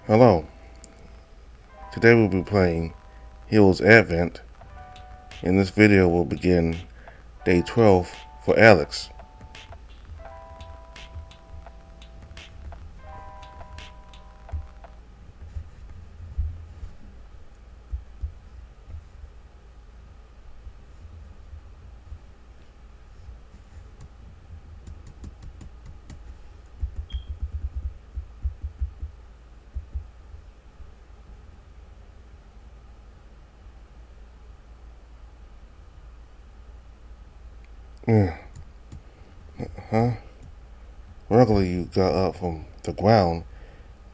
Hello, today we'll be playing Hill's Advent. In this video we'll begin day 12 for Alex. Huh? Luckily you got up from the ground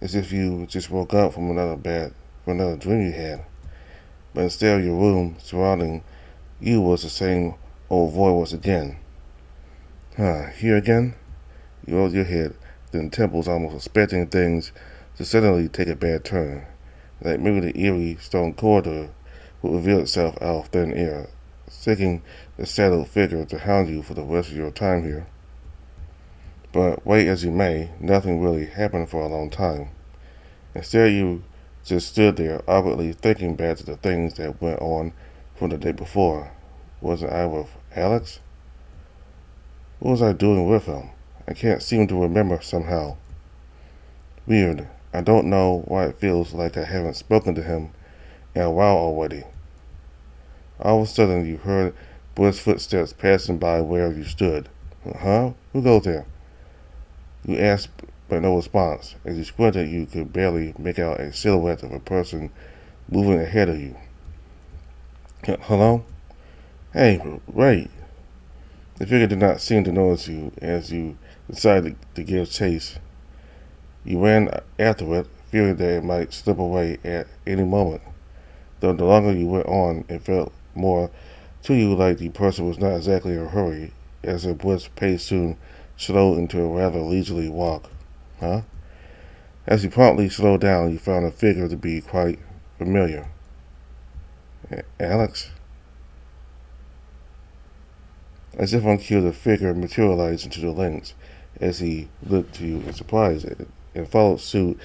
as if you just woke up from another dream you had. But instead your room surrounding you was the same old void once again. Here again? You rolled your head, then temples almost expecting things to suddenly take a bad turn. Like maybe the eerie stone corridor would reveal itself out of thin air, seeking the shadowed figure to hound you for the rest of your time here. But wait as you may, nothing really happened for a long time. Instead, you just stood there, awkwardly thinking back to the things that went on from the day before. Wasn't I with Alex? What was I doing with him? I can't seem to remember somehow. Weird. I don't know why it feels like I haven't spoken to him in a while already. All of a sudden, you heard brisk footsteps passing by where you stood. Huh? Who goes there? You asked, but no response. As you squinted, you could barely make out a silhouette of a person moving ahead of you. Hello? Hey, Ray. The figure did not seem to notice you as you decided to give chase. You ran after it, fearing that it might slip away at any moment. Though the longer you went on, it felt more to you like the person was not exactly in a hurry, as their brisk pace soon slowed into a rather leisurely walk. Huh? As you promptly slowed down, you found the figure to be quite familiar. Alex? As if on cue, the figure materialized into the lens as he looked to you in surprise, and followed suit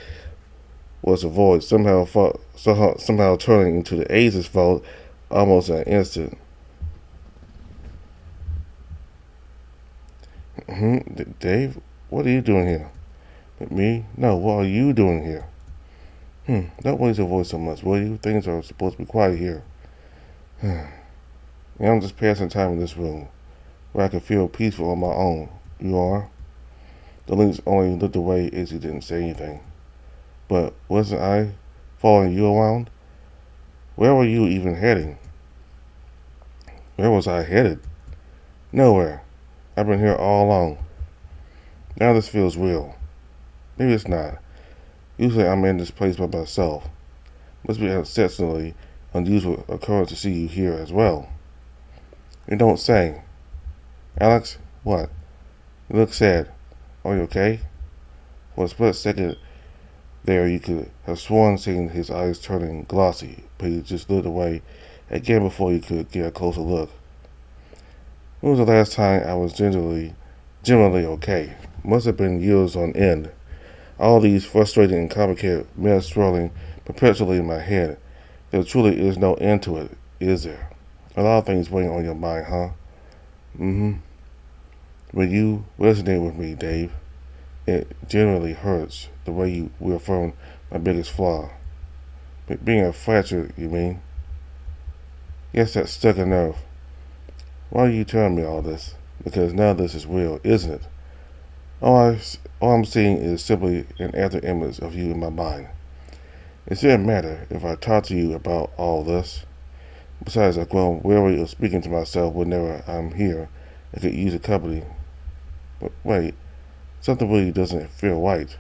was a void, somehow turning into the Ace's fault almost in an instant. Dave, what are you doing here? Me? No, what are you doing here? Don't raise your voice so much, will you? Things are supposed to be quiet here. I'm just passing time in this room, where I can feel peaceful on my own. You are? The lynx only looked away as he didn't say anything. But wasn't I following you around? Where were you even heading? Where was I headed? Nowhere. I've been here all along. Now this feels real. Maybe it's not. Usually I'm in this place by myself. Must be an exceptionally unusual occurrence to see you here as well. You don't say. Alex, what? You look sad. Are you okay? For a split second there you could have sworn seeing his eyes turning glossy, but he just looked away again before you could get a closer look. When was the last time I was generally okay? Must have been years on end. All these frustrating and complicated mess swirling perpetually in my head. There truly is no end to it, is there? A lot of things weighing on your mind, huh? When you resonate with me, Dave, it generally hurts the way you reaffirm my biggest flaw. Being a fracture, you mean? Yes, that stuck a nerve. Why are you telling me all this? Because none of this is real, isn't it? All I'm seeing is simply an after image of you in my mind. It shouldn't matter if I talk to you about all this. Besides, I've grown weary of speaking to myself whenever I'm here. I could use a company. But wait, something really doesn't feel right.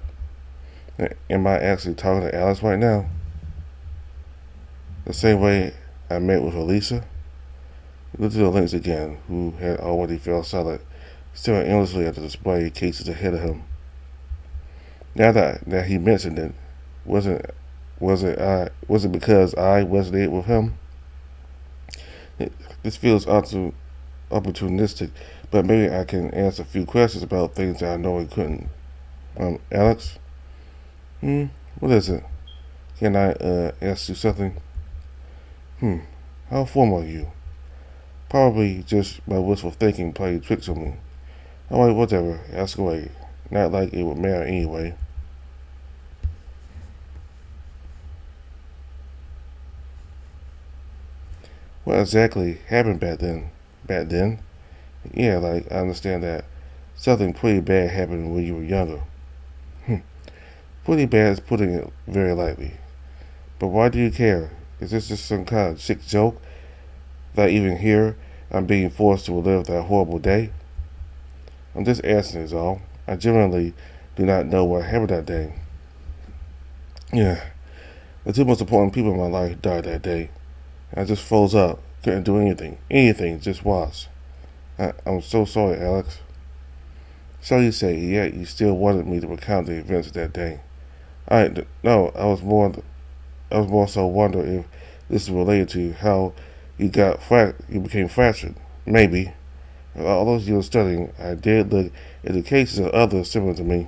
Am I actually talking to Alice right now? The same way I met with Elisa? Look to the lynx again, who had already fell silent, staring endlessly at the display cases ahead of him. Now that he mentioned it, was it because I resonated with him? This feels opportunistic, but maybe I can answer a few questions about things that I know I couldn't. Alex? What is it? Can I ask you something? Hmm. How formal are you? Probably just my wishful thinking played tricks on me. Alright, whatever. Ask away. Not like it would matter anyway. What exactly happened back then? Back then? Yeah, like, I understand that. Something pretty bad happened when you were younger. Hmm. Pretty bad is putting it very lightly. But why do you care? Is this just some kind of sick joke? That even here, I'm being forced to relive that horrible day? I'm just asking is all. I genuinely do not know what happened that day. Yeah, the two most important people in my life died that day. I just froze up. Couldn't do anything. Anything, just watch. I'm so sorry, Alex. So you say, yet you still wanted me to recount the events of that day. No, I was more so wondering if this is related to how you became fractured. Maybe. All those years studying, I did look into cases of others similar to me.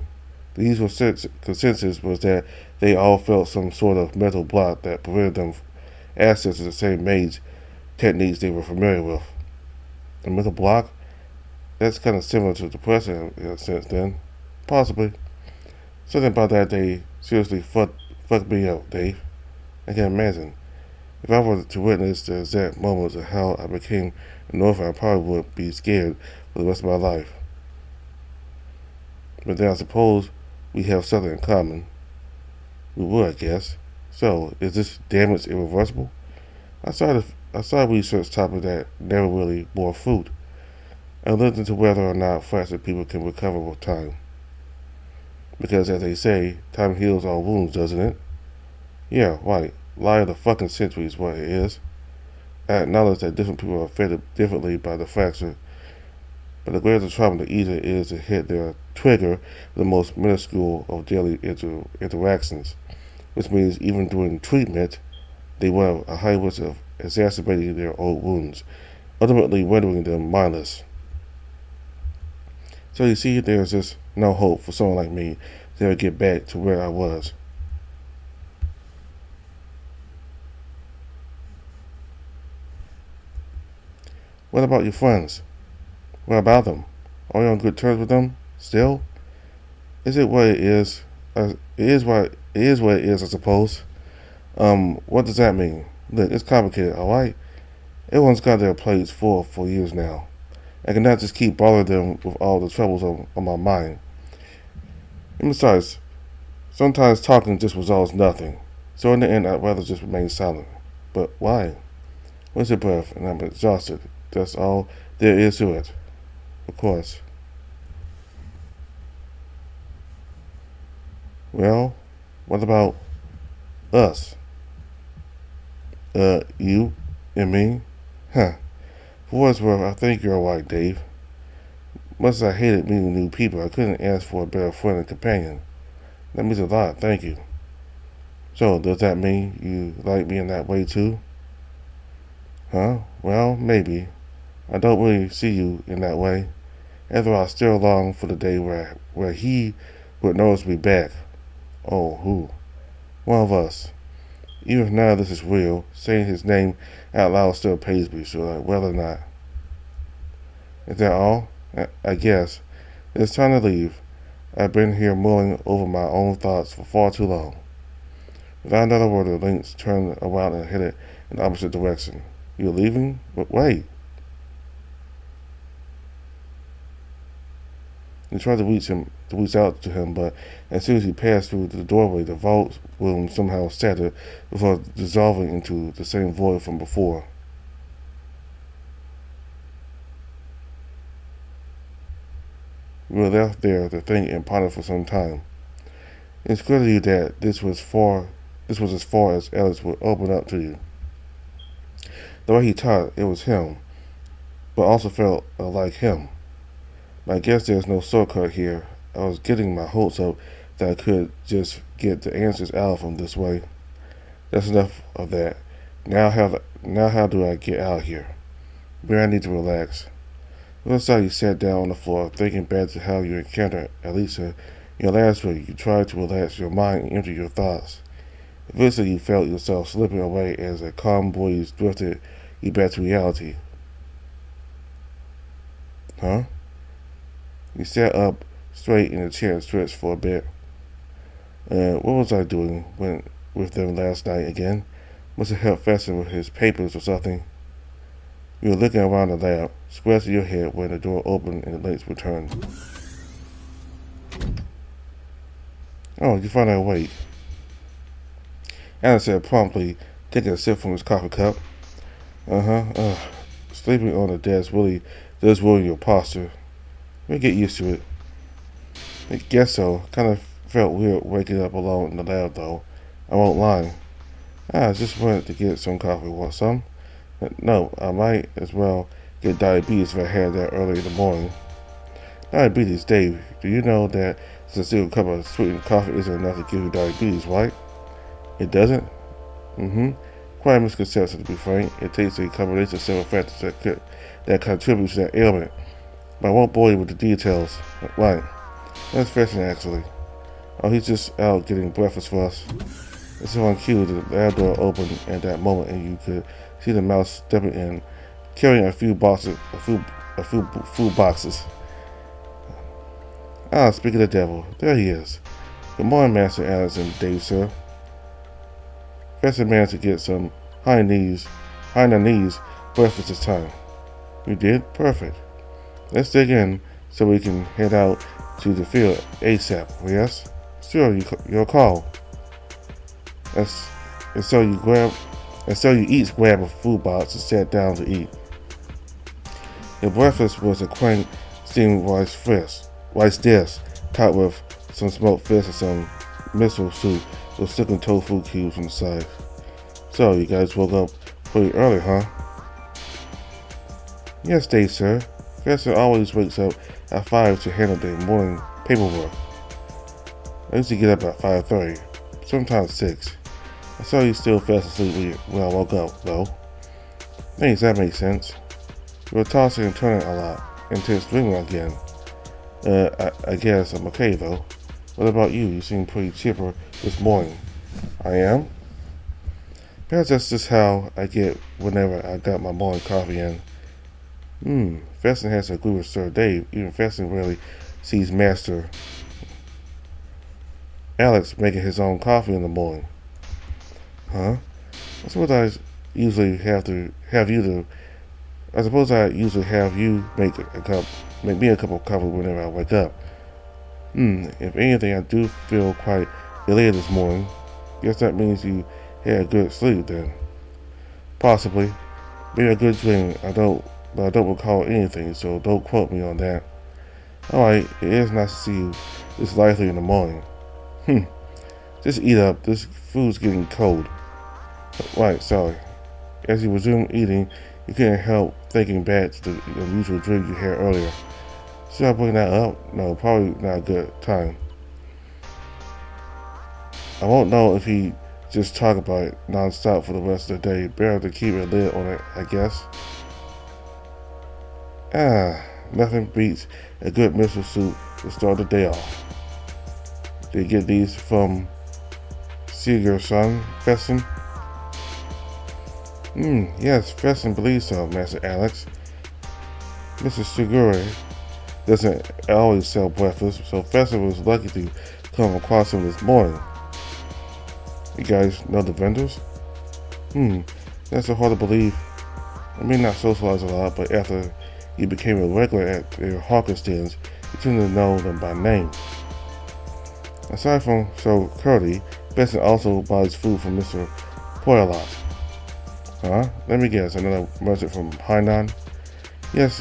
The usual consensus was that they all felt some sort of mental block that prevented them access to the same mage techniques they were familiar with. A mental block? That's kind of similar to depression in a sense, then. Possibly. Something about that day seriously fucked me up, Dave. I can imagine. If I were to witness the exact moments of how I became an orphan, I probably would be scared for the rest of my life. But then I suppose we have something in common. We would, I guess. So, is this damage irreversible? I saw a research topic that never really bore fruit. I looked into whether or not fractured people can recover with time. Because, as they say, time heals all wounds, doesn't it? Yeah, right. Lie of the fucking century is what it is. I acknowledge that different people are affected differently by the fracture, but the greater the trauma the easier it is to hit their trigger the most minuscule of daily interactions, which means even during treatment, they will have a high risk of exacerbating their old wounds, ultimately rendering them mindless. So you see, there's just no hope for someone like me to ever get back to where I was. What about your friends? What about them? Are you on good terms with them? Still? Is it what it is? What it is, I suppose. What does that mean? Look, it's complicated, alright? Everyone's got their plates full for years now. I cannot just keep bothering them with all the troubles on my mind. And besides, sometimes talking just resolves nothing. So in the end, I'd rather just remain silent. But why? Where's your breath? And I'm exhausted. That's all there is to it. Of course. Well, what about us? You and me? Huh. For what it's worth, I think you're right, Dave. Much as I hated meeting new people, I couldn't ask for a better friend and companion. That means a lot, thank you. So, does that mean you like me in that way too? Huh? Well, maybe. I don't really see you in that way. After all, I still long for the day where he would notice me back. Oh, who? One of us. Even if none of this is real, saying his name out loud still pains me, so like, whether or not. Is that all? I guess. It's time to leave. I've been here mulling over my own thoughts for far too long. Without another word, the lynx turned around and headed in the opposite direction. You're leaving? But wait. He tried to reach out to him, but as soon as he passed through the doorway, the vault room somehow shattered before dissolving into the same void from before. We were left there to think and ponder for some time. It's clear to you that this was as far as Alex would open up to you. The way he taught, it was him, but also felt like him. But I guess there's no shortcut here. I was getting my hopes up that I could just get the answers out of him this way. That's enough of that. Now how do I get out of here? Where I need to relax. Last time you sat down on the floor, thinking back to how you encountered Elisa in your last week. You tried to relax your mind and empty your thoughts. Eventually, you felt yourself slipping away as a calm breeze drifted you back to reality. Huh? You sat up straight in the chair and stretched for a bit. What was I doing with them last night again? Must have helped Fesson with his papers or something. You were looking around the lab, scratching your head when the door opened and the lights returned. Oh, you finally awake. Alan said promptly, taking a sip from his coffee cup. Sleeping on the desk really does ruin your posture. We'll get used to it. I guess so. Kind of felt weird waking up alone in the lab, though. I won't lie. I just went to get some coffee. Want some? But no, I might as well get diabetes if I had that early in the morning. Diabetes, Dave. Do you know that just a single cup of sweetened coffee isn't enough to give you diabetes, right? It doesn't? Quite a misconception, to be frank. It takes a combination of several factors that contribute to that ailment. But I won't bore you with the details. Right. That's fascinating, actually. Oh, he's just out getting breakfast for us. It's on cue. The lab door opened at that moment, and you could see the mouse stepping in, carrying a few food boxes. Ah, speak of the devil, there he is. Good morning, Master Alex and Dave, sir. Professor managed to get some behind the knees breakfast this time. You did? Perfect. Let's dig in so we can head out to the field ASAP, yes? Sure, your call. And so you each grabbed a food box and sat down to eat. Your breakfast was a quaint steamed rice dish topped with some smoked fish and some miso soup with sticking tofu cubes on the side. So, you guys woke up pretty early, huh? Yes, Dave, sir. Professor always wakes up at 5 to handle the morning paperwork. I used to get up at 5:30, sometimes 6. I saw you still fast asleep when I woke up, though. Thanks, that makes sense. You were tossing and turning a lot, into dreaming again. I guess I'm okay, though. What about you? You seem pretty chipper this morning. I am? Perhaps that's just how I get whenever I got my morning coffee in. Fesson has to agree with Sir Dave. Even Fesson rarely sees Master Alex making his own coffee in the morning. Huh? I suppose I usually have you make me a cup of coffee whenever I wake up. If anything, I do feel quite elated this morning. Guess that means you had a good sleep then. Possibly. Maybe a good dream. But I don't recall anything, so don't quote me on that. Alright, it is nice to see you this lively in the morning. Just eat up. This food's getting cold. Right, sorry. As you resumed eating, you couldn't help thinking back to the unusual dream you had earlier. Should I bring that up? No, probably not a good time. I won't know if he just talk about it non-stop for the rest of the day. Better to keep a lid on it, I guess. Nothing beats a good miso soup to start the day off. Did you get these from your son, Fesson? Yes, Fesson believes so, Master Alex. Mr. Segura doesn't always sell breakfast, so Fesson was lucky to come across him this morning. You guys know the vendors? That's so hard to believe. I may not socialize a lot, but after you became a regular at their hawker stands, you tend to know them by name. Aside from Sir Curdy, Fesson also buys food from Mr. Poilot. Huh? Let me guess, another merchant from Hainan? Yes,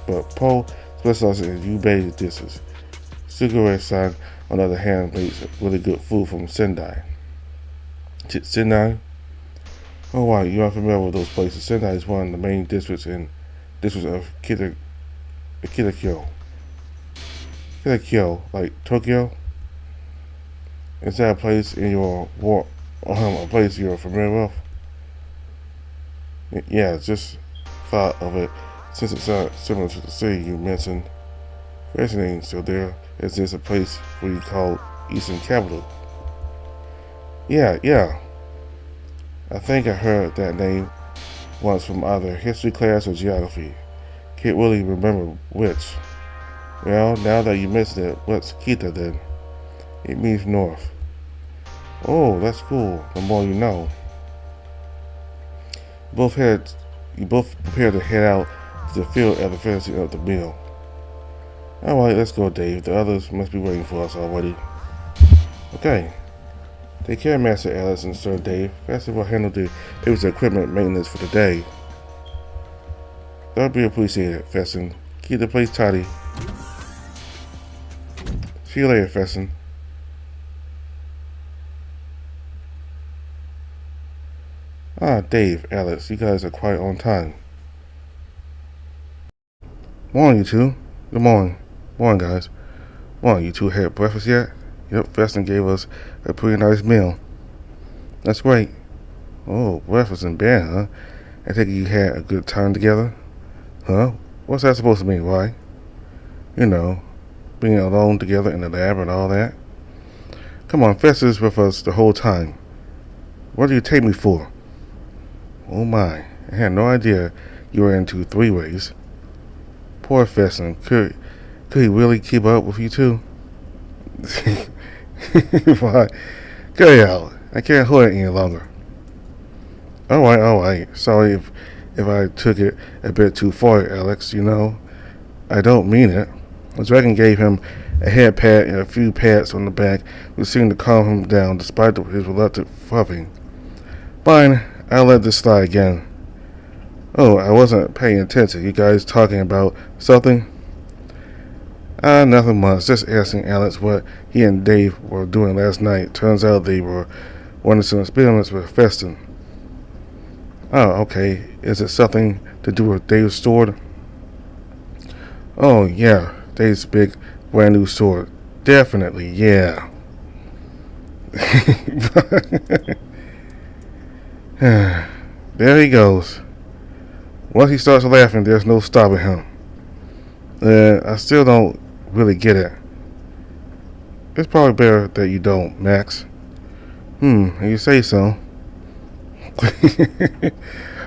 but Poe specializes in yu-based dishes. Sugure-san, on the other hand, makes really good food from Sendai. Sendai? Oh wow, you are familiar with those places. Sendai is one of the main districts of Kitakyo. Kitakyo, like Tokyo? Is that a place in your a place you're familiar with? Yeah, just thought of it since it sounds similar to the city you mentioned. Fascinating. So there is this a place where you call Eastern Capital. Yeah. I think I heard that name once from either history class or geography. Can't really remember which. Well, now that you mention it, what's Kita then? It means north. Oh, that's cool. The more you know. Both head, you both prepare to head out to the field after finishing up the meal. Alright, let's go, Dave. The others must be waiting for us already. Okay. Take care, Master Alice and Sir Dave. That's will handle the David's equipment maintenance for the day. That would be appreciated, Fesson. Keep the place tidy. See you later, Fesson. Ah, Dave, Alex, you guys are quite on time. Morning, you two. Good morning. Morning, guys. Morning, you two had breakfast yet? Yep, Feston gave us a pretty nice meal. That's great. Oh, breakfast in bed, huh? I think you had a good time together? Huh? What's that supposed to mean, why? You know, being alone together in the lab and all that. Come on, Feston is with us the whole time. What do you take me for? Oh my, I had no idea you were into three-ways. Poor Feston. Could he really keep up with you two? Why? Get out. I can't hold it any longer. Alright. Sorry if I took it a bit too far, Alex, you know. I don't mean it. The dragon gave him a head pat and a few pats on the back, which seemed to calm him down despite his reluctant fluffing. Fine, I'll let this slide again. Oh, I wasn't paying attention. You guys talking about something? Nothing much. Just asking Alex what he and Dave were doing last night. Turns out they were running some experiments with Feston. Oh, okay. Is it something to do with Dave's sword? Oh, yeah. Dave's big, brand new sword. Definitely, yeah. There he goes. Once he starts laughing, there's no stopping him. I still don't really get it. It's probably better that you don't, Max. You say so.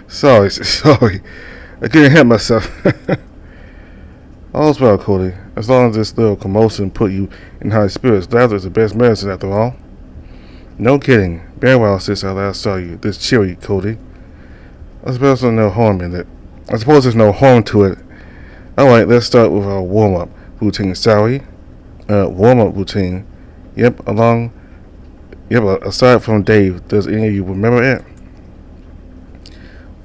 Sorry. I couldn't help myself. All's well, Cody. As long as this little commotion put you in high spirits, laughter is the best medicine after all. No kidding. Very well since I last saw you. This cheery, Cody. I suppose there's no harm in it. I suppose there's no harm to it. Alright, let's start with our warm-up routine, Sally. Warm-up routine. Yep, aside from Dave, does any of you remember it?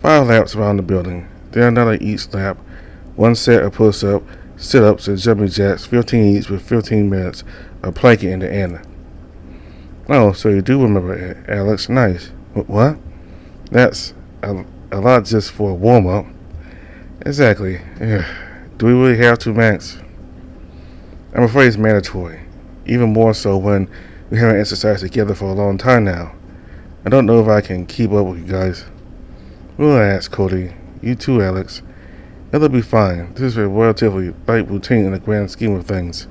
5 laps around the building. Then another each lap. 1 set of push-ups, sit-ups, and jumping jacks, 15 each with 15 minutes of planking in the end. Oh, so you do remember it, Alex. Nice. What? That's a lot just for a warm-up. Exactly. Do we really have to, Max? I'm afraid it's mandatory. Even more so when we haven't exercised together for a long time now. I don't know if I can keep up with you guys. Relax, Cody. You too, Alex. It'll be fine. This is a relatively light routine in the grand scheme of things.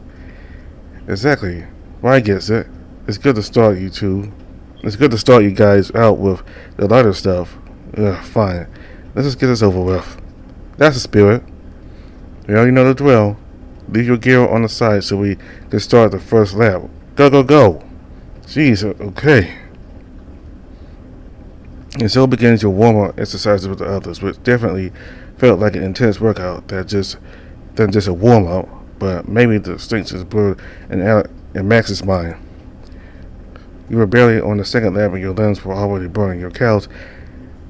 Exactly. Ryan gets it. It's good to start you two. It's good to start you guys out with the lighter stuff. Fine. Let's just get this over with. That's the spirit. Well, you know the drill. Leave your gear on the side so we can start the first lap. Go. Jeez, okay. And so begins your warm-up exercises with the others, which definitely felt like an intense workout than just a warm-up, but maybe the distinction is blurred in Max's mind. You were barely on the second lap and your limbs were already burning, your calves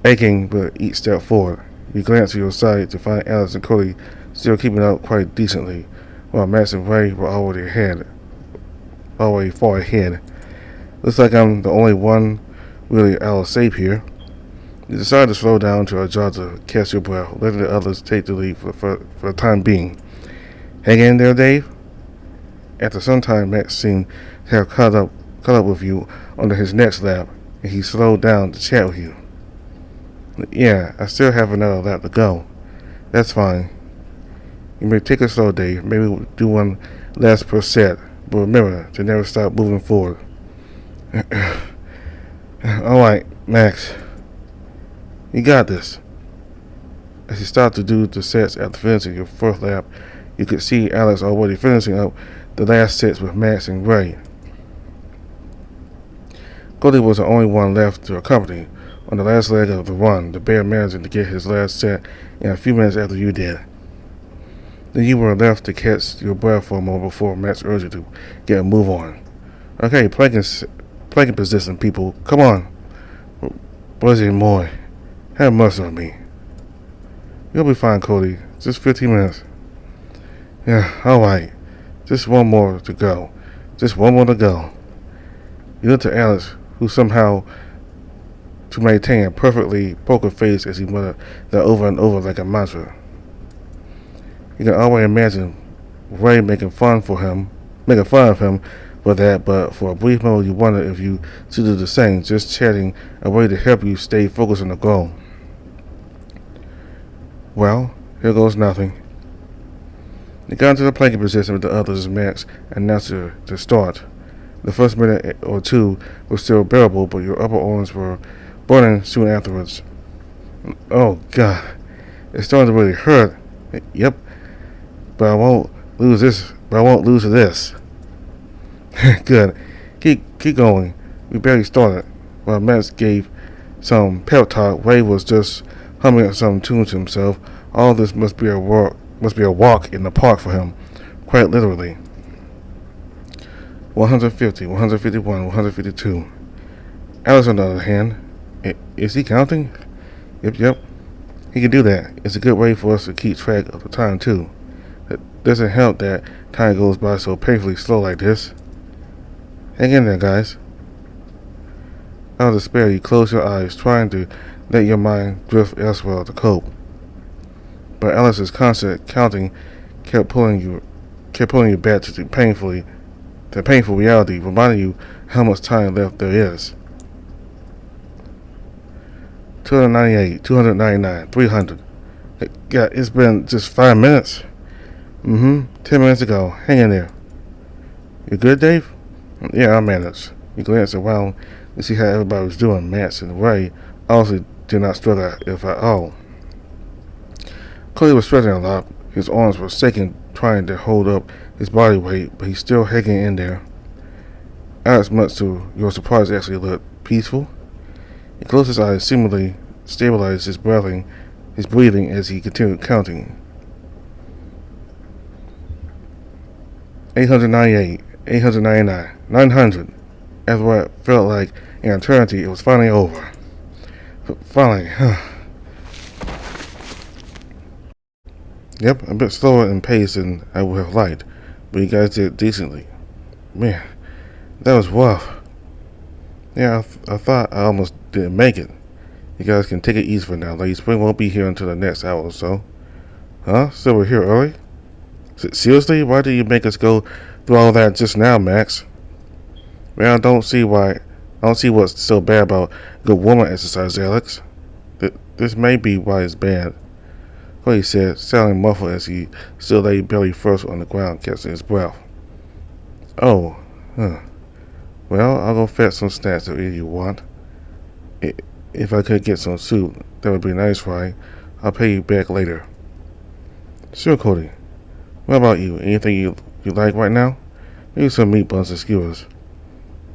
aching with each step forward. You glance to your side to find Alice and Cody still keeping up quite decently, while Max and Ray were already far ahead. Looks like I'm the only one really out of shape here. You decide to slow down to a jog to catch your breath, letting the others take the lead for the time being. Hang in there, Dave? After some time, Max seemed to have caught up with you on his next lap, and he slowed down to chat with you. Yeah, I still have another lap to go. That's fine. You may take it slow, Dave. Maybe we'll do one last per set, but remember to never stop moving forward. Alright, Max. You got this. As you start to do the sets after finishing your first lap, you could see Alex already finishing up the last sets with Max and Ray. Cody was the only one left to accompany on the last leg of the run, the bear managing to get his last set in a few minutes after you did. Then you were left to catch your breath for a moment before Max urged you to get a move on. Okay, planking position, people. Come on. Buzzy Moy, have mercy on me. You'll be fine, Cody. Just 15 minutes. Yeah, alright. Just one more to go. Just one more to go. You looked to Alex, who somehow to maintain a perfectly poker face as he muttered that over and over like a mantra. You can always imagine Ray making fun of him for that, but for a brief moment you wondered if you should do the same, just chatting a way to help you stay focused on the goal. Well, here goes nothing. You got into the planking position with the others as Max announced to start. The first minute or two was still bearable, but your upper arms were burning soon afterwards. Oh God, it's starting to really hurt. Yep, but I won't lose to this. Good. Keep going. We barely started. While Max gave some pep talk, Ray was just humming some tune to himself. All this must be a walk in the park for him, quite literally. 150, 151, 152. Alex, on the other hand, is he counting? Yep. He can do that. It's a good way for us to keep track of the time, too. It doesn't help that time goes by so painfully slow like this. Hang in there, guys. Out of despair, you close your eyes, trying to let your mind drift elsewhere to cope. But Alex's constant counting kept pulling you back to the painful reality, reminding you how much time left there is. 298, 299, 300. Yeah, it's been just 5 minutes. 10 minutes ago. Hang in there. You good, Dave? Yeah, I managed. You glanced around to see how everybody was doing. Max and Ray also did not struggle, if at all. Cody was sweating a lot. His arms were shaking, trying to hold up his body weight, but he's still hanging in there. Alex, much to your surprise, actually looked peaceful. He closed his eyes, seemingly stabilized his breathing as he continued counting. 898, 899, 900. After what felt like an eternity, it was finally over. Finally, Yep, a bit slower in pace than I would have liked, but you guys did decently. Man, that was rough. Yeah, I thought I almost didn't make it. You guys can take it easy for now. Lady Spring won't be here until the next hour or so. Huh? So we're here early? Seriously? Why did you make us go through all that just now, Max? Well, I don't see what's so bad about good woman exercise, Alex. This may be why it's bad. What he said, sounding muffled as he still lay belly first on the ground, catching his breath. Oh, Well, I'll go fetch some snacks if you want. If I could get some soup, that would be nice, right? I'll pay you back later. Sure, Cody. What about you? Anything you like right now? Maybe some meat buns and skewers.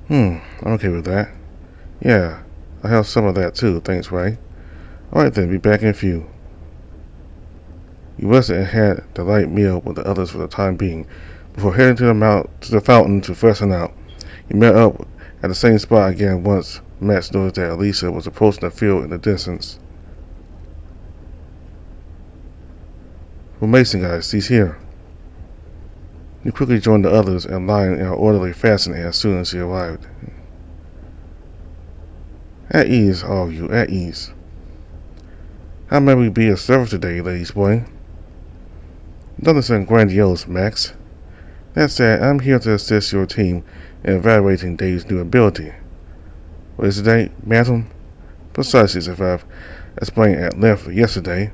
I'm okay with that. Yeah, I'll have some of that too, thanks, Ray. Alright then, be back in a few. You rested and had the light meal with the others for the time being, before heading to the fountain to freshen out. You met up at the same spot again once Max noticed that Elisa was approaching the field in the distance. Well, Mason, guys, he's here. You quickly joined the others and lined in an orderly fashion as soon as he arrived. At ease, all of you, at ease. How may we be of service today, Lady Spring? Nothing so grandiose, Max. That said, I'm here to assist your team in evaluating Dave's new ability. What is the date, madam? Precisely as if I've explained at length yesterday.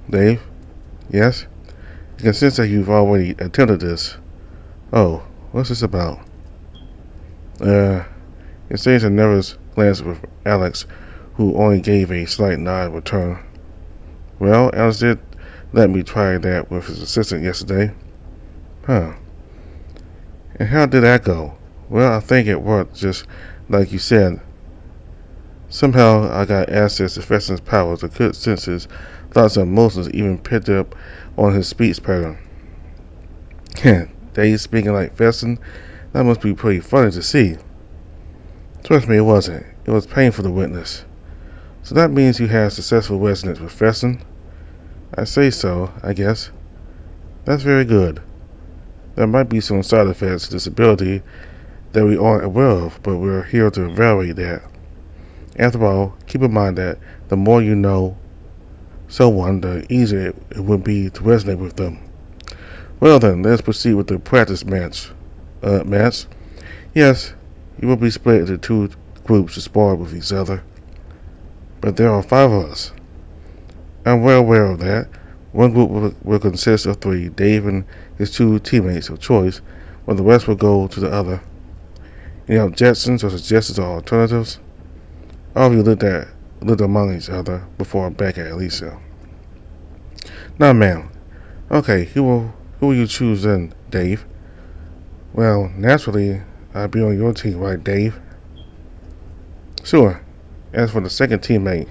Dave? Yes? I can sense that you've already attempted this. Oh, what's this about? exchanged a nervous glance with Alex, who only gave a slight nod in return. Well, Alex did let me try that with his assistant yesterday. Huh. And how did that go? Well, I think it worked just like you said. Somehow I got access to Feston's powers. I could sense his thoughts and emotions, even picked up on his speech pattern. Dave speaking like Feston, that must be pretty funny to see. Trust me, it wasn't. It was painful to witness. So that means you had successful resonance with Feston? I say so, I guess. That's very good. There might be some side effects to this ability that we aren't aware of, but we're here to evaluate that. After all, keep in mind that the more you know someone, the easier it would be to resonate with them. Well then, let's proceed with the practice match. Match? Yes, you will be split into two groups to spar with each other. But there are 5 of us. I'm well aware of that. One group will consist of 3, Dave and his 2 teammates of choice, while the rest will go to the other. Any objections or suggestions or alternatives? All of you lived among each other before back at Alicia. Now, ma'am. Okay, who will you choose then, Dave? Well, naturally, I'd be on your team, right, Dave? Sure. As for the second teammate,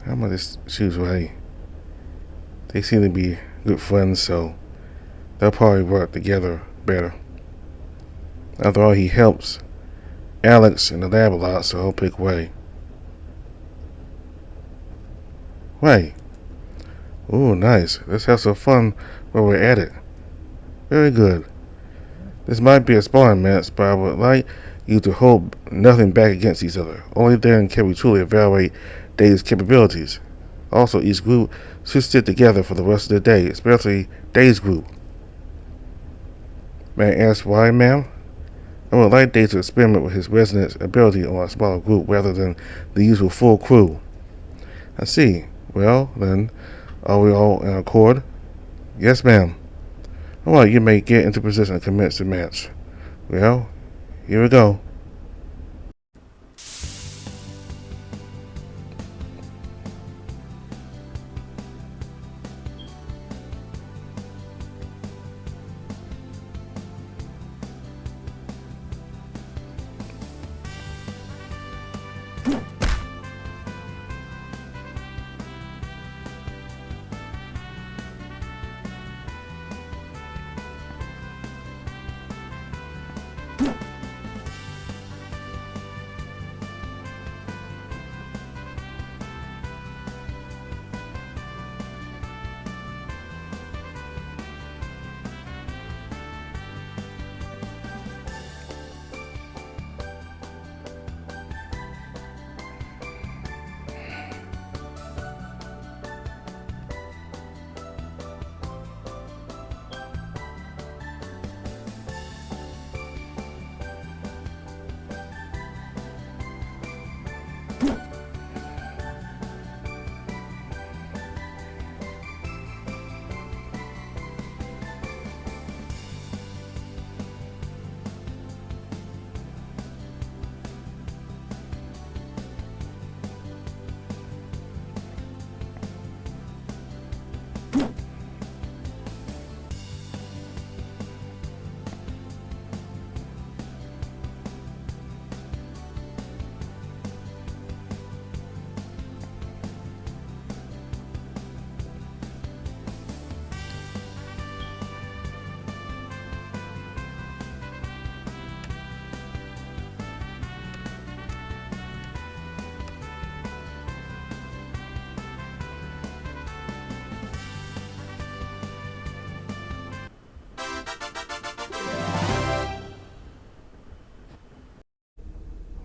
how am I to choose Ray? They seem to be good friends, so they'll probably work together better. After all, he helps Alex in the lab a lot, so I'll pick Ray. Ray. Ooh, nice. Let's have some fun while we're at it. Very good. This might be a sparring match, but I would like you to hold nothing back against each other. Only then can we truly evaluate Dave's capabilities. Also, each group should sit together for the rest of the day, especially Dave's group. May I ask why, ma'am? I would like Dave to experiment with his resonance ability on a smaller group rather than the usual full crew. I see. Well, then, are we all in accord? Yes, ma'am. Alright, you may get into position and commence the match. Well, here we go.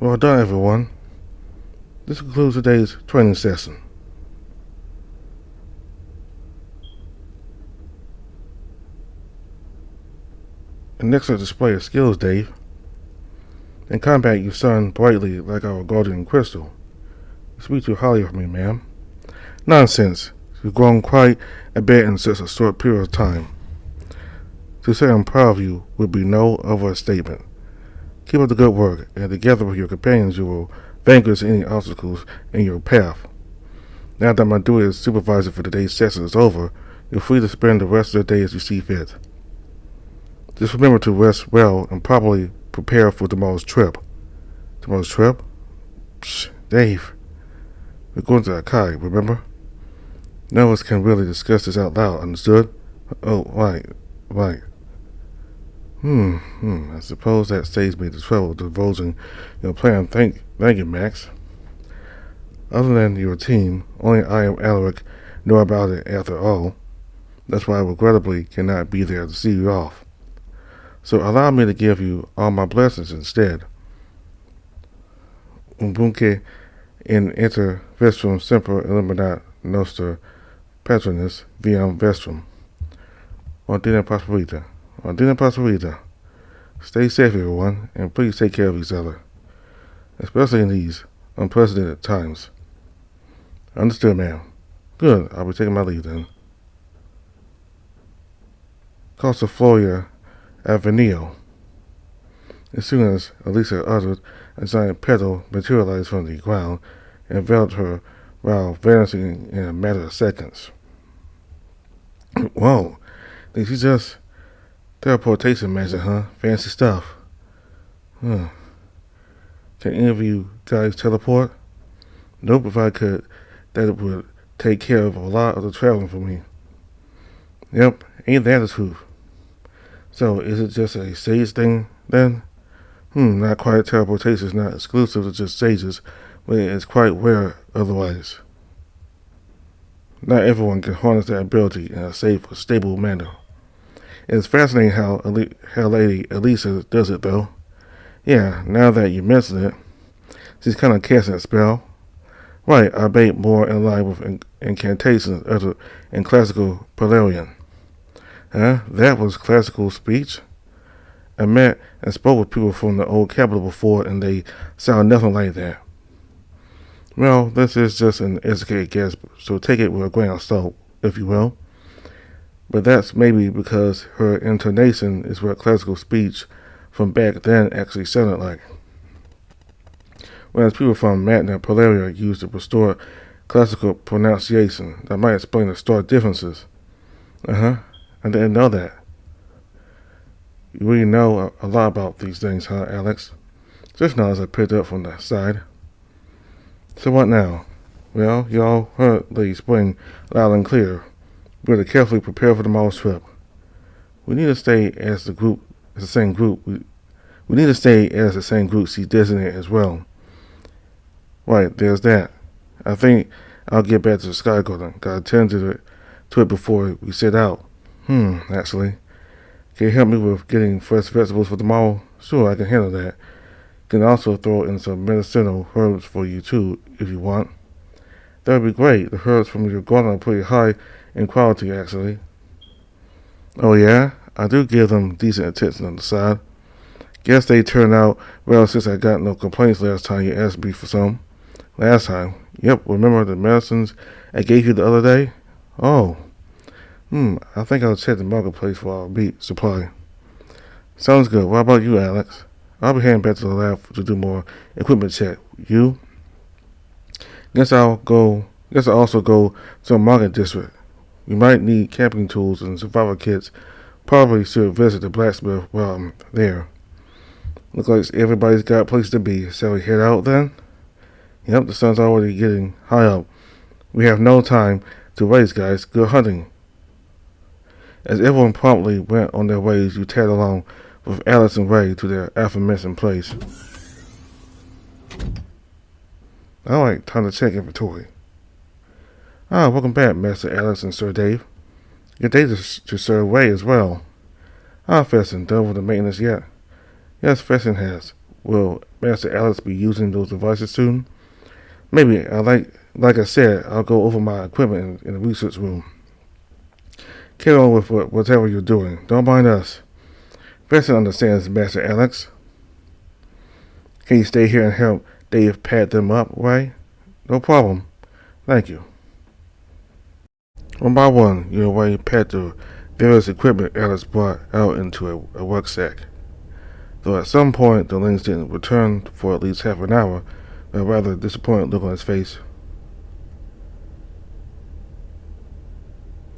Well done, everyone. This concludes today's training session. An excellent display of skills, Dave. In combat, you shine brightly like our guardian crystal. You speak too highly of me, ma'am. Nonsense. You've grown quite a bit in such a short period of time. To say I'm proud of you would be no overstatement. Keep up the good work, and together with your companions you will vanquish any obstacles in your path. Now that my duty as supervisor for today's session is over, you're free to spend the rest of the day as you see fit. Just remember to rest well and properly prepare for tomorrow's trip. Tomorrow's trip? Psh, Dave. We're going to Akai, remember? None of us can really discuss this out loud, understood? Oh, right. I suppose that saves me the trouble of divulging your plan. Thank you, Max. Other than your team, only I and Alaric know about it after all. That's why I regrettably cannot be there to see you off. So allow me to give you all my blessings instead. Umbunque in inter vestrum semper illuminat noster patronus viam vestrum. Ordina prosperita. Ordina prosperita. Stay safe, everyone, and please take care of each other, especially in these unprecedented times. Understood, ma'am. Good. I'll be taking my leave then. Costa Floria Avenio. As soon as Elisa uttered, a giant petal materialized from the ground and enveloped her while vanishing in a matter of seconds. Whoa, did she just teleportation magic, huh? Fancy stuff. Can any of you guys teleport? Nope, if I could, that would take care of a lot of the traveling for me. Yep, ain't that the truth? So, is it just a sage thing, then? Not quite. Teleportation is not exclusive to just sages, but it's quite rare otherwise. Not everyone can harness that ability in a safe or stable manner. It's fascinating how Lady Elisa does it, though. Yeah, now that you mention it, she's kind of casting a spell. Right, I bet more in line with incantations uttered in classical Polarian. That was classical speech? I met and spoke with people from the old capital before, and they sound nothing like that. Well, this is just an educated guess, so take it with a grain of salt, if you will. But that's maybe because her intonation is what classical speech from back then actually sounded like. Whereas people from Magna Polaria used to restore classical pronunciation. That might explain the stark differences. I didn't know that. You really know a lot about these things, huh, Alex? Just now as I picked up from the side. So what now? Well, y'all heard Lady Spring loud and clear. We're to carefully prepare for tomorrow's trip. We need to stay as the same group. We need to stay as the same group she designated as well. Right, there's that. I think I'll get back to the Sky Garden. Gotta attend to it before we set out. Actually. Can you help me with getting fresh vegetables for tomorrow? Sure, I can handle that. Can also throw in some medicinal herbs for you too, if you want. That would be great. The herbs from your garden are pretty high in quality, actually. Oh yeah? I do give them decent attention on the side. Guess they turned out well since I got no complaints last time you asked me for some. Last time? Yep, remember the medicines I gave you the other day? Oh. I think I'll check the marketplace for our meat supply. Sounds good. What about you, Alex? I'll be heading back to the lab to do more equipment check. You? Guess I'll also go to a market district. We might need camping tools and survival kits. Probably should visit the blacksmith while I'm there. Looks like everybody's got a place to be. Shall we head out then? Yep, the sun's already getting high up. We have no time to waste, guys. Good hunting. As everyone promptly went on their ways, you tagged along with Alice and Ray to their aforementioned place. Alright, time to check inventory. Welcome back, Master Alex and Sir Dave. Good day to Sir Ray as well. Fessin, done with the maintenance yet? Yes, Fessin has. Will Master Alex be using those devices soon? Maybe. Like I said, I'll go over my equipment in the research room. Carry on with whatever you're doing. Don't mind us. Fessin understands, Master Alex. Can you stay here and help Dave pat them up, Ray? No problem. Thank you. One by one, your way packed the various equipment Alice brought out into a rucksack. Though at some point the Lynx didn't return for at least half an hour, a rather disappointed look on his face.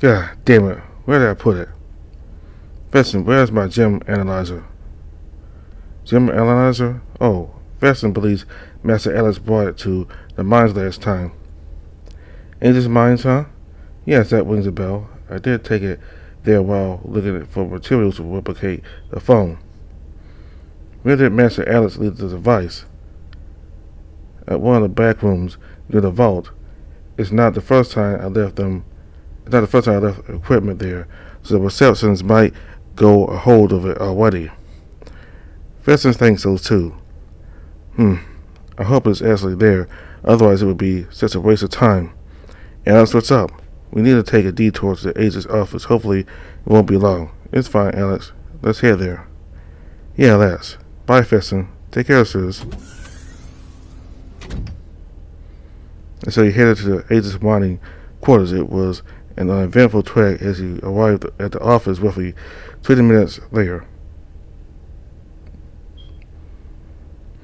God damn it, where did I put it? Feston, where's my gem analyzer? Gem analyzer? Oh, Feston believes Master Alice brought it to the mines last time. Angel's mines, huh? Yes, that rings a bell. I did take it there while looking for materials to replicate the phone. Where did Master Alice leave the device? At one of the back rooms near the vault. It's not the first time I left equipment there, so the receptions might go a hold of it already. Feston thinks so too. I hope it's actually there, otherwise it would be such a waste of time. Alex, what's up? We need to take a detour to the agent's office. Hopefully it won't be long. It's fine, Alex. Let's head there. Yeah, let's. Bye, Feston. Take care, sirs. And so he headed to the agent's mining quarters. It was an uneventful trek as he arrived at the office roughly 20 minutes later.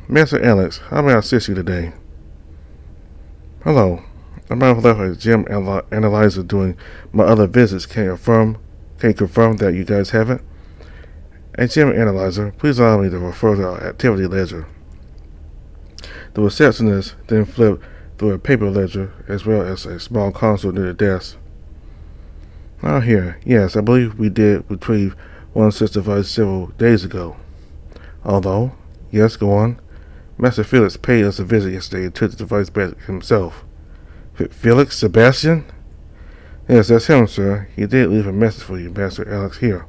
Master Alex, how may I assist you today? Hello. I might have left a gem analyzer during my other visits. Can you confirm that you guys haven't? A gem analyzer, please allow me to refer to our activity ledger. The receptionist then flipped through a paper ledger as well as a small console near the desk. Here. Yes, I believe we did retrieve one such device several days ago. Although, yes, go on. Master Felix paid us a visit yesterday and took the device back himself. Felix? Sebastian? Yes, that's him, sir. He did leave a message for you, Master Alex, here.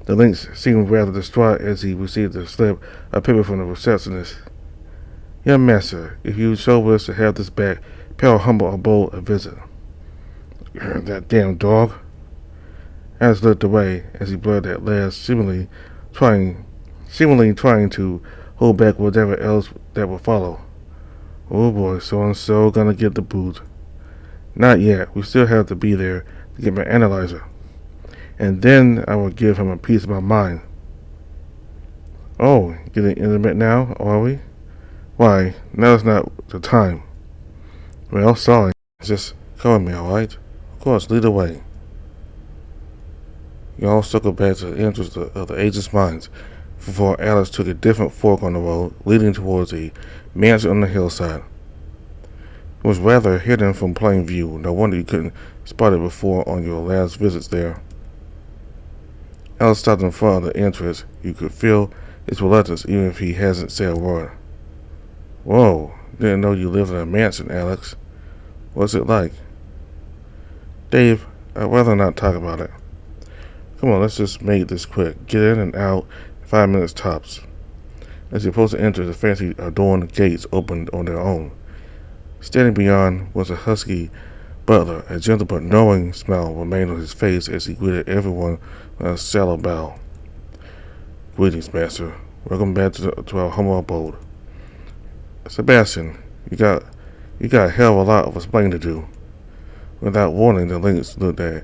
The Lynx seemed rather distraught as he received the slip of paper from the receptionist. Young master, if you so wish to have this back, pay our humble abode a visit. That damn dog. Alex looked away as he blurted at last, seemingly trying to hold back whatever else that would follow. Oh boy, so-and-so gonna get the boot. Not yet. We still have to be there to get my analyzer. And then I will give him a piece of my mind. Oh, getting intimate now, are we? Why, now's not the time. Well, sorry. Just cover me, alright? Of course, lead the way. You all circled back to the entrance of the agent's mines before Alice took a different fork on the road leading towards a mansion on the hillside. It was rather hidden from plain view. No wonder you couldn't spot it before on your last visits there. Alice stopped in front of the entrance. You could feel his reluctance even if he hasn't said a word. Whoa, didn't know you lived in a mansion, Alex. What's it like? Dave, I'd rather not talk about it. Come on, let's just make this quick. Get in and out in 5 minutes tops. As he approached to enter, the fancy adorned gates opened on their own. Standing beyond was a husky butler. A gentle but knowing smile remained on his face as he greeted everyone with a shallow bow. Greetings, master. Welcome back to our humble abode. Sebastian, you got a hell of a lot of explaining to do. Without warning, the Lynx looked a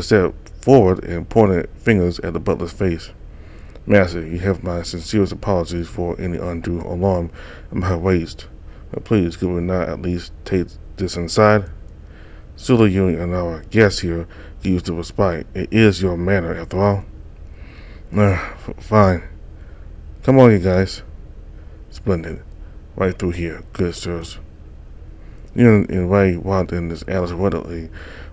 step forward and pointed fingers at the butler's face. Master, you have my sincerest apologies for any undue alarm I might have raised. But please, could we not at least take this inside? Surely you and our guest here can use the respite. It is your manor, after all. Fine. Come on, you guys. Splendid. Right through here, good sirs. You and Ray walked in as Alice readily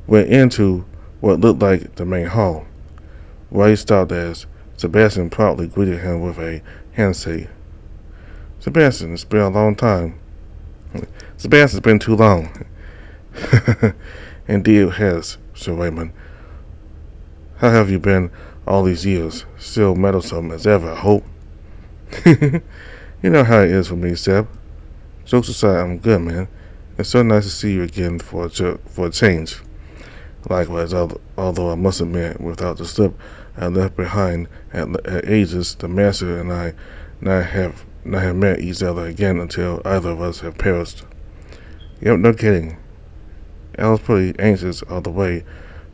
went into what looked like the main hall. Ray stopped as Sebastian proudly greeted him with a handshake. Sebastian, it's been a long time. Sebastian, it's been too long. Indeed it has, Sir Raymond. How have you been all these years? Still meddlesome as ever, I hope. You know how it is with me, Seb. Jokes aside, I'm good, man. It's so nice to see you again for a change. Likewise, although I must admit, without the slip I left behind at ages, the master and I not have met each other again until either of us have perished. Yep, no kidding. I was pretty anxious all the way,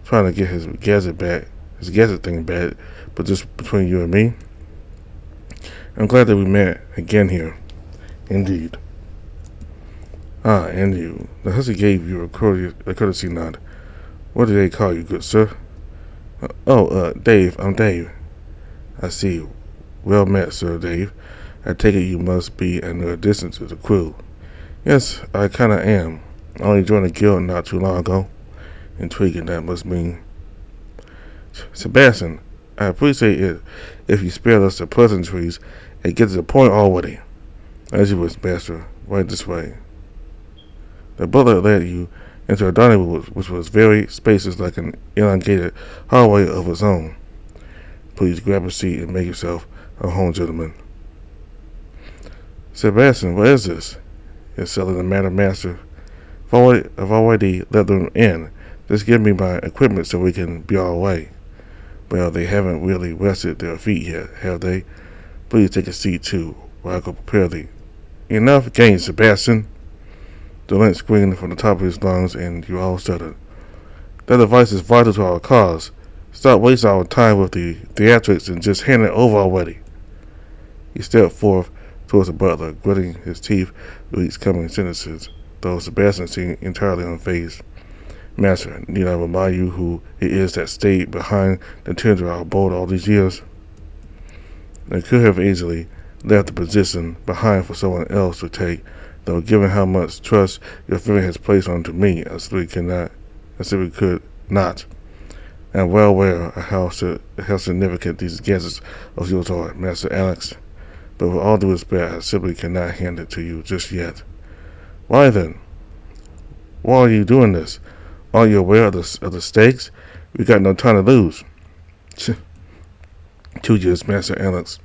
trying to get his gadget thing back, but just between you and me, I'm glad that we met again here. Indeed. Ah, and you. The hussy gave you a courtesy nod. What do they call you, good sir? Dave. I'm Dave. I see. Well met, Sir Dave. I take it you must be a new addition to the crew. Yes, I kinda am. I only joined the guild not too long ago. Intriguing, that must mean. Sebastian, I appreciate it if you spare us the pleasantries and get to the point already. As you wish, master. Right this way. The butler led you into a dining room which was very spacious, like an elongated hallway of its own. Please grab a seat and make yourself a home, gentlemen. Sebastian, what is this? It's selling the matter, master. I've already let them in. Just give me my equipment so we can be on our way. Well, they haven't really rested their feet yet, have they? Please take a seat too, while I go prepare thee. Enough gain, Sebastian. The lint screamed from the top of his lungs, and you all shuddered. That device is vital to our cause. Stop wasting our time with the theatrics and just hand it over already. He stepped forth towards the butler, gritting his teeth with each coming sentences, though Sebastian seemed entirely unfazed. Master, need I remind you who it is that stayed behind the tender of our boat all these years? I could have easily left the position behind for someone else to take, though given how much trust your friend has placed onto me, I simply could not. I am well aware of how significant these gadgets of yours are, Master Alex, but with all due respect, I simply cannot hand it to you just yet. Why then? Why are you doing this? Are you aware of the stakes? We got no time to lose. 2 years, Master Alex.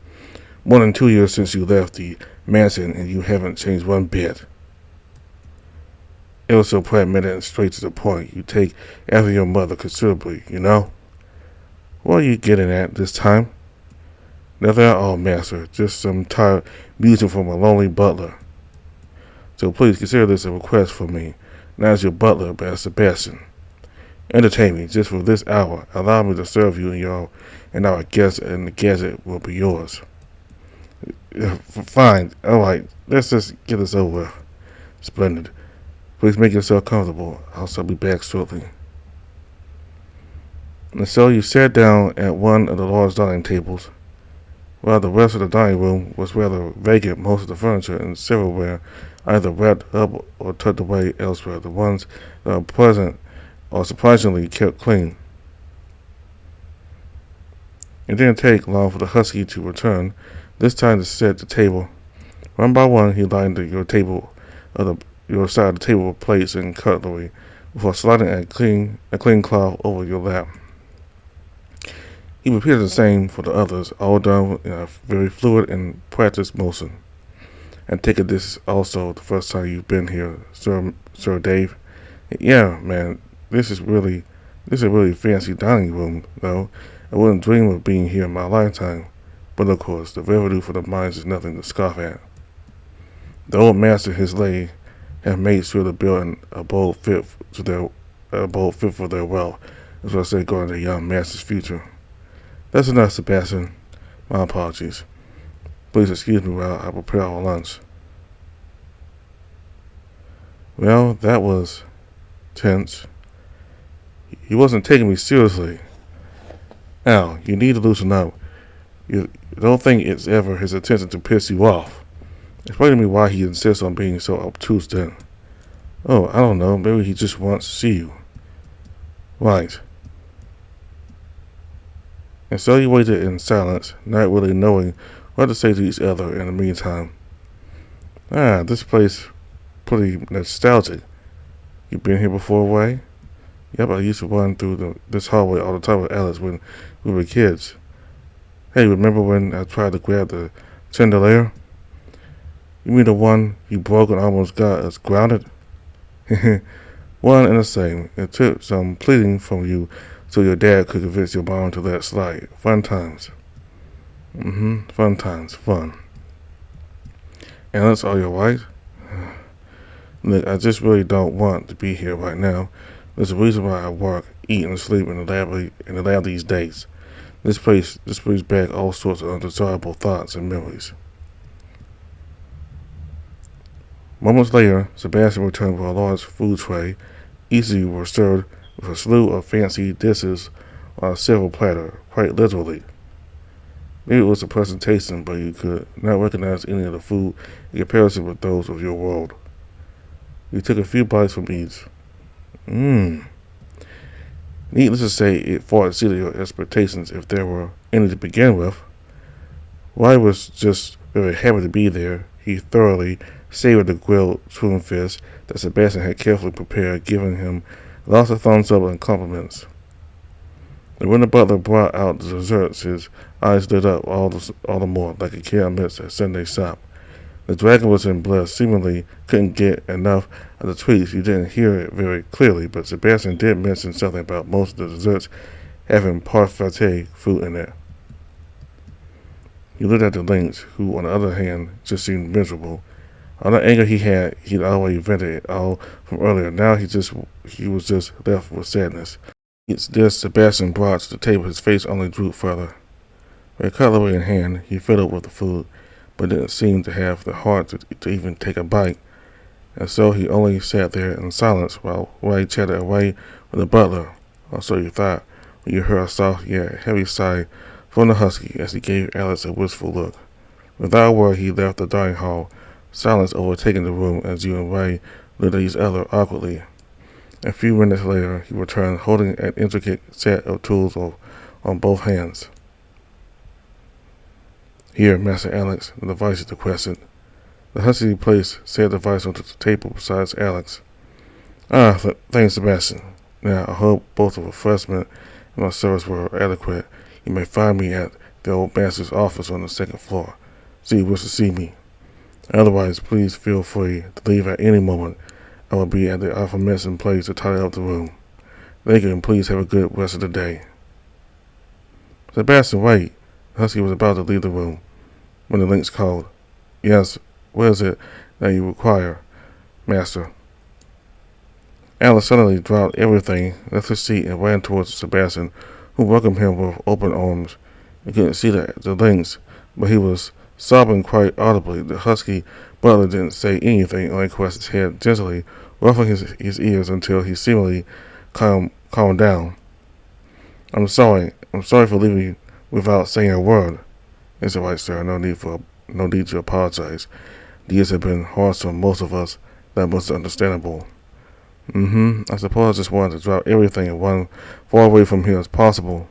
More than 2 years since you left the mansion, and you haven't changed one bit. It was so pragmatic and straight to the point. You take after your mother considerably, you know? What are you getting at this time? Nothing at all, Master. Just some tired musing from a lonely butler. So please consider this a request from me, not as your butler, but as Sebastian. Entertain me just for this hour. Allow me to serve you and our guests, and the gadget will be yours. Fine. All right. Let's just get this over with. Splendid. Please make yourself comfortable. I'll be back shortly. And so you sat down at one of the large dining tables, while the rest of the dining room was rather vacant. Most of the furniture and silverware either wrapped up or tucked away elsewhere. The ones that are pleasant or surprisingly kept clean. It didn't take long for the husky to return, this time to set the table. One by one, he lined your side of the table with plates and cutlery, before sliding a clean cloth over your lap. He repeated the same for the others, all done in a very fluid and practiced motion. I take it this is also the first time you've been here, Sir Dave. Yeah, man, this is a really fancy dining room, though. I wouldn't dream of being here in my lifetime. But of course, the revenue for the mines is nothing to scoff at. The old master and his lady have made sure to build a bold fit for their wealth, as well as safeguarding their young master's future. That's enough, Sebastian. My apologies. Please excuse me while I prepare our lunch. Well, that was tense. He wasn't taking me seriously. Now, you need to loosen up. You don't think it's ever his intention to piss you off. Explain to me why he insists on being so obtuse then. Oh, I don't know. Maybe he just wants to see you. Right. And so you waited in silence, not really knowing what to say to each other in the meantime. This place pretty nostalgic. You been here before, Way? Yep, I used to run through this hallway all the time with Alice when we were kids. Hey, remember when I tried to grab the chandelier? You mean the one you broke and almost got us grounded? One and the same. It took some pleading from you so your dad could convince your mom to let it slide. Fun times. Fun times. Fun. Alice, are you alright? Look, I just really don't want to be here right now. There's a reason why I work, eat, and sleep in the lab these days. This brings back all sorts of undesirable thoughts and memories. Moments later, Sebastian returned with a large food tray. Easily were served with a slew of fancy dishes on a silver platter, quite literally. Maybe it was a presentation, but you could not recognize any of the food in comparison with those of your world. You took a few bites from each. Mmm. Needless to say, it far exceeded your expectations if there were any to begin with. Why was just very happy to be there. He thoroughly savored the grilled fish that Sebastian had carefully prepared, giving him lots of thumbs up and compliments. And when the butler brought out the desserts, his eyes lit up all the more, like a kid amidst a Sunday shop. The dragon was in bliss, seemingly couldn't get enough of the treats. You didn't hear it very clearly, but Sebastian did mention something about most of the desserts having parfait fruit in it. He looked at the lynx, who, on the other hand, just seemed miserable. All the anger he had, he'd already vented it all from earlier. Now he was just left with sadness. It's this Sebastian brought to the table. His face only drooped further. With a cutlery in hand, he fiddled with the food, but didn't seem to have the heart to even take a bite. And so he only sat there in silence while Ray chatted away with the butler. Or so you thought, when you heard a soft yet heavy sigh from the husky as he gave Alex a wistful look. Without a word, he left the dining hall, silence overtaking the room as you and Ray looked at each other awkwardly. A few minutes later, he returned, holding an intricate set of tools on both hands. Here, Master Alex, the device is requested. The husky placed said device onto the table beside Alex. Thanks, Sebastian. Now, I hope both the refreshment and my service were adequate. You may find me at the old master's office on the second floor. See you wish to see me. Otherwise, please feel free to leave at any moment. I will be at the aforementioned place to tidy up the room. Thank you, and please have a good rest of the day. Sebastian, wait. The husky was about to leave the room when the lynx called. Yes, what is it that you require, master? Alice suddenly dropped everything, left her seat, and ran towards Sebastian, who welcomed him with open arms. You couldn't see the lynx, but he was sobbing quite audibly. The husky butler didn't say anything, only caressed his head gently, ruffling his ears until he seemingly calmed down. I'm sorry for leaving you without saying a word. It's all right, sir. No need to apologize. The years have been harsh on most of us. That was understandable. I suppose I just wanted to drop everything and run far away from here as possible.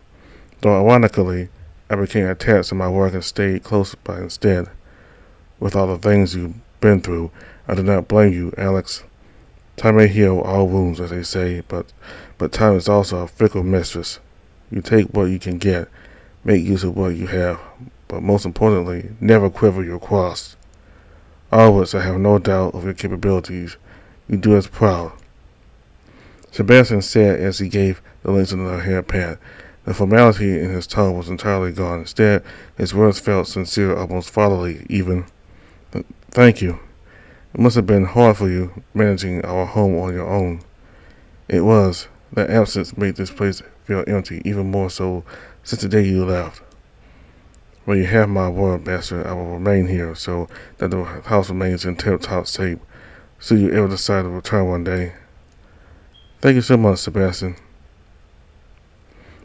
Though ironically, I became attached to my work and stayed close by instead. With all the things you've been through, I do not blame you, Alex. Time may heal all wounds, as they say, but time is also a fickle mistress. You take what you can get, make use of what you have, but most importantly, never quiver your cross. Always, I have no doubt of your capabilities. You do us proud. Sebastian said as he gave the lynx another hair pat. The formality in his tone was entirely gone. Instead, his words felt sincere, almost fatherly even. Thank you. It must have been hard for you, managing our home on your own. It was. That absence made this place feel empty, even more so since the day you left. Well, you have my word, Master. I will remain here, so that the house remains in tip-top shape. Should you ever decide to return one day. Thank you so much, Sebastian.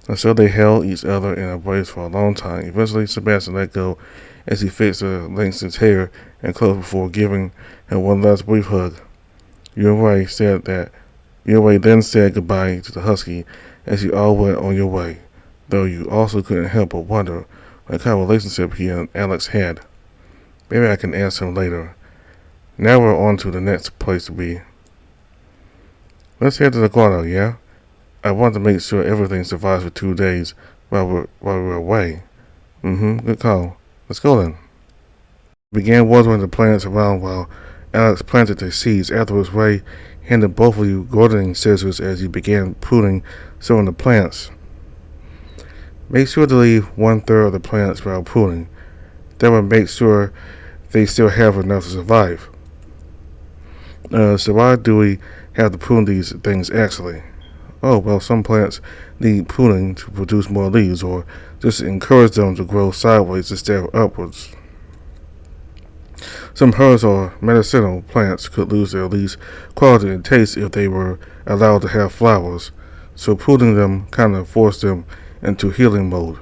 And so they held each other in embrace for a long time. Eventually, Sebastian let go as he fixed the lynx's hair and clothes before giving him one last brief hug. Your then said goodbye to the husky as you all went on your way, though you also couldn't help but wonder what kind of relationship he and Alex had. Maybe I can ask him later. Now we're on to the next place to be. Let's head to the grotto, yeah? I want to make sure everything survives for 2 days while we're away. Good call. Let's go then. Began watering the plants around while Alex planted the seeds. Afterwards, Ray handed both of you gardening scissors as you began pruning some of the plants. Make sure to leave 1/3 of the plants while pruning. That will make sure they still have enough to survive. So why do we have to prune these things actually? Oh, well, some plants need pruning to produce more leaves or just encourage them to grow sideways instead of upwards. Some herbs or medicinal plants could lose their leaves quality and taste if they were allowed to have flowers, so pruning them kind of forced them into healing mode.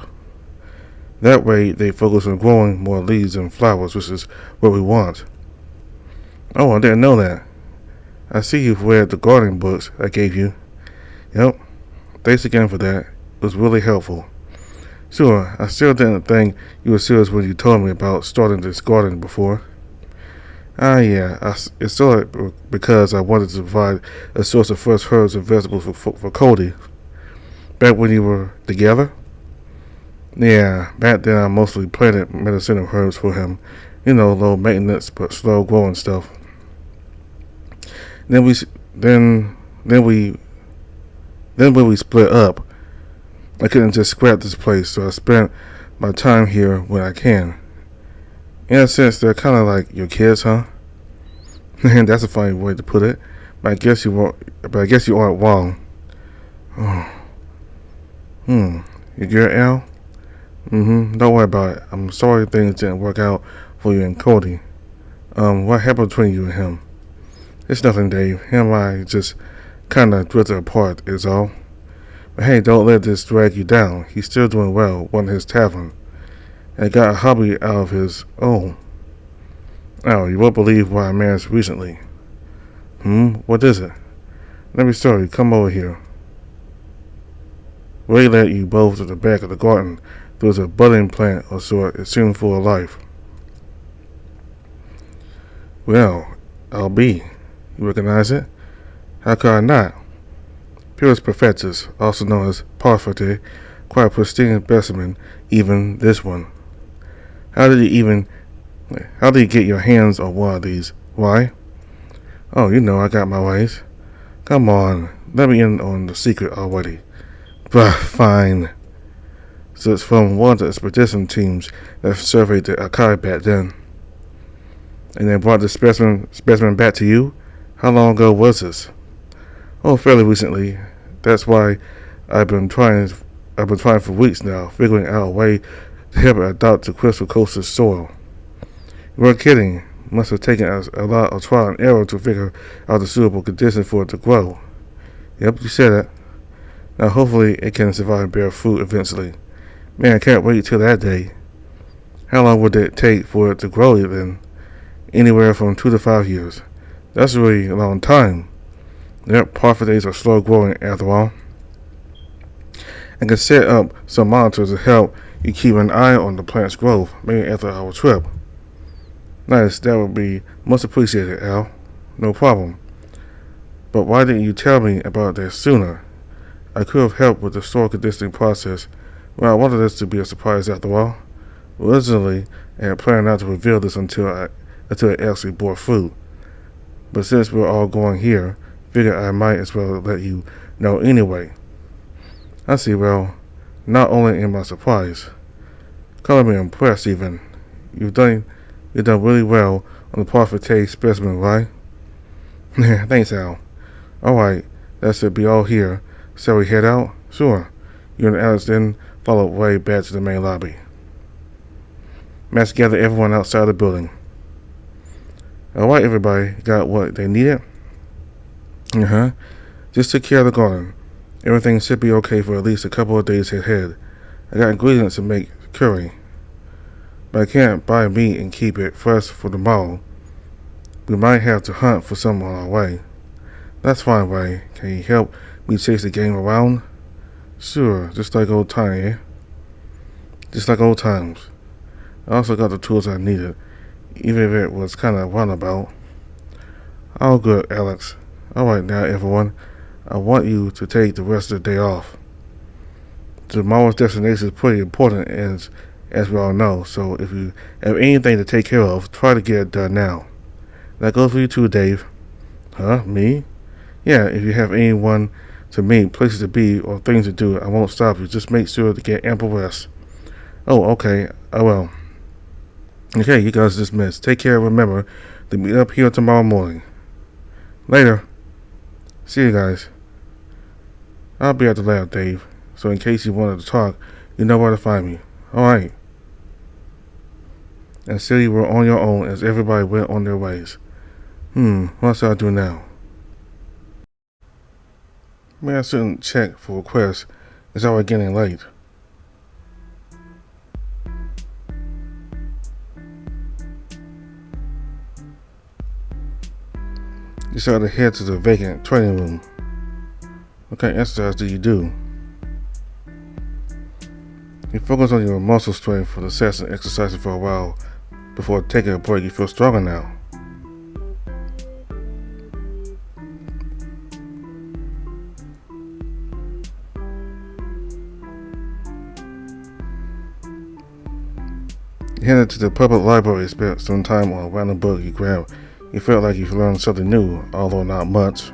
That way, they focus on growing more leaves and flowers, which is what we want. Oh, I didn't know that. I see you've read the gardening books I gave you. Yep, thanks again for that. It was really helpful. Sure, I still didn't think you were serious when you told me about starting this garden before. Yeah, it's sort of because I wanted to provide a source of fresh herbs and vegetables for Cody. Back when you were together? Yeah, back then I mostly planted medicinal herbs for him. Low maintenance but slow growing stuff. Then we, then, then we, then when we split up, I couldn't just scrap this place, so I spent my time here when I can. In a sense, they're kind of like your kids, huh? And that's a funny way to put it. But I guess you aren't wrong. Oh. You get it, Al? Don't worry about it. I'm sorry things didn't work out for you and Cody. What happened between you and him? It's nothing, Dave. Him and I just kind of drifted apart, is all. But hey, don't let this drag you down. He's still doing well, running his tavern. And got a hobby out of his own. Oh, you won't believe what I managed recently. What is it? Let me show you. Come over here. Ray led you both to the back of the garden. There was a budding plant of sort. It seemed full of life. Well, I'll be. You recognize it? How could I not? Pyrus perfectus, also known as parfait, quite a pristine specimen, even this one. How did you get your hands on one of these? Why? Oh, I got my ways. Come on, let me in on the secret already. Bah, fine. So it's from one of the expedition teams that surveyed the archive back then. And they brought the specimen back to you? How long ago was this? Oh, fairly recently. That's why I've been trying for weeks now, figuring out a way to help it adopt to Crystal Coast's soil. You weren't kidding. Must have taken us a lot of trial and error to figure out the suitable conditions for it to grow. Yep, you said it. Now hopefully it can survive and bear fruit eventually. Man, I can't wait till that day. How long would it take for it to grow then? Anywhere from 2 to 5 years. That's a really long time. Yep, parfaits are slow growing after all. I can set up some monitors to help you keep an eye on the plant's growth, maybe after our trip. Nice, that would be much appreciated, Al. No problem. But why didn't you tell me about that sooner? I could have helped with the soil conditioning process. Well, I wanted this to be a surprise after all. Originally, I had planned not to reveal this until it actually bore fruit. But since we're all going here, figured I might as well let you know anyway. I see, well, not only am I surprised, color me impressed even. You've done really well on the parfait specimen, right? Thanks, Al. Alright, that should be all here. Shall we head out? Sure. You and Alex then followed Ray back to the main lobby. Mass gathered everyone outside the building. Alright, everybody, got what they needed? Just took care of the garden. Everything should be okay for at least a couple of days ahead. I got ingredients to make curry. But I can't buy meat and keep it fresh for tomorrow. We might have to hunt for some on our way. That's fine, Ray. Can you help me chase the game around? Sure, just like old times, eh? Just like old times. I also got the tools I needed, even if it was kind of runabout. All good, Alex. Alright now, everyone. I want you to take the rest of the day off. Tomorrow's destination is pretty important, as we all know, so if you have anything to take care of, try to get it done now. That goes for you too, Dave. Huh? Me? Yeah, if you have anyone to meet, places to be, or things to do, I won't stop you. Just make sure to get ample rest. Oh, okay. I will. Okay, you guys dismissed. Take care. Remember to meet up here tomorrow morning. Later. See you guys. I'll be at the lab, Dave. So in case you wanted to talk, you know where to find me. Alright. And still you were on your own as everybody went on their ways. What shall I do now? May I shouldn't check for requests. It's already getting late. You start to head to the vacant training room. What kind of exercise do you do? You focus on your muscle strength for the session, exercising for a while before taking a break. You feel stronger now. You headed to the public library, spent some time on a random book you grabbed. You felt like you learned something new, although not much.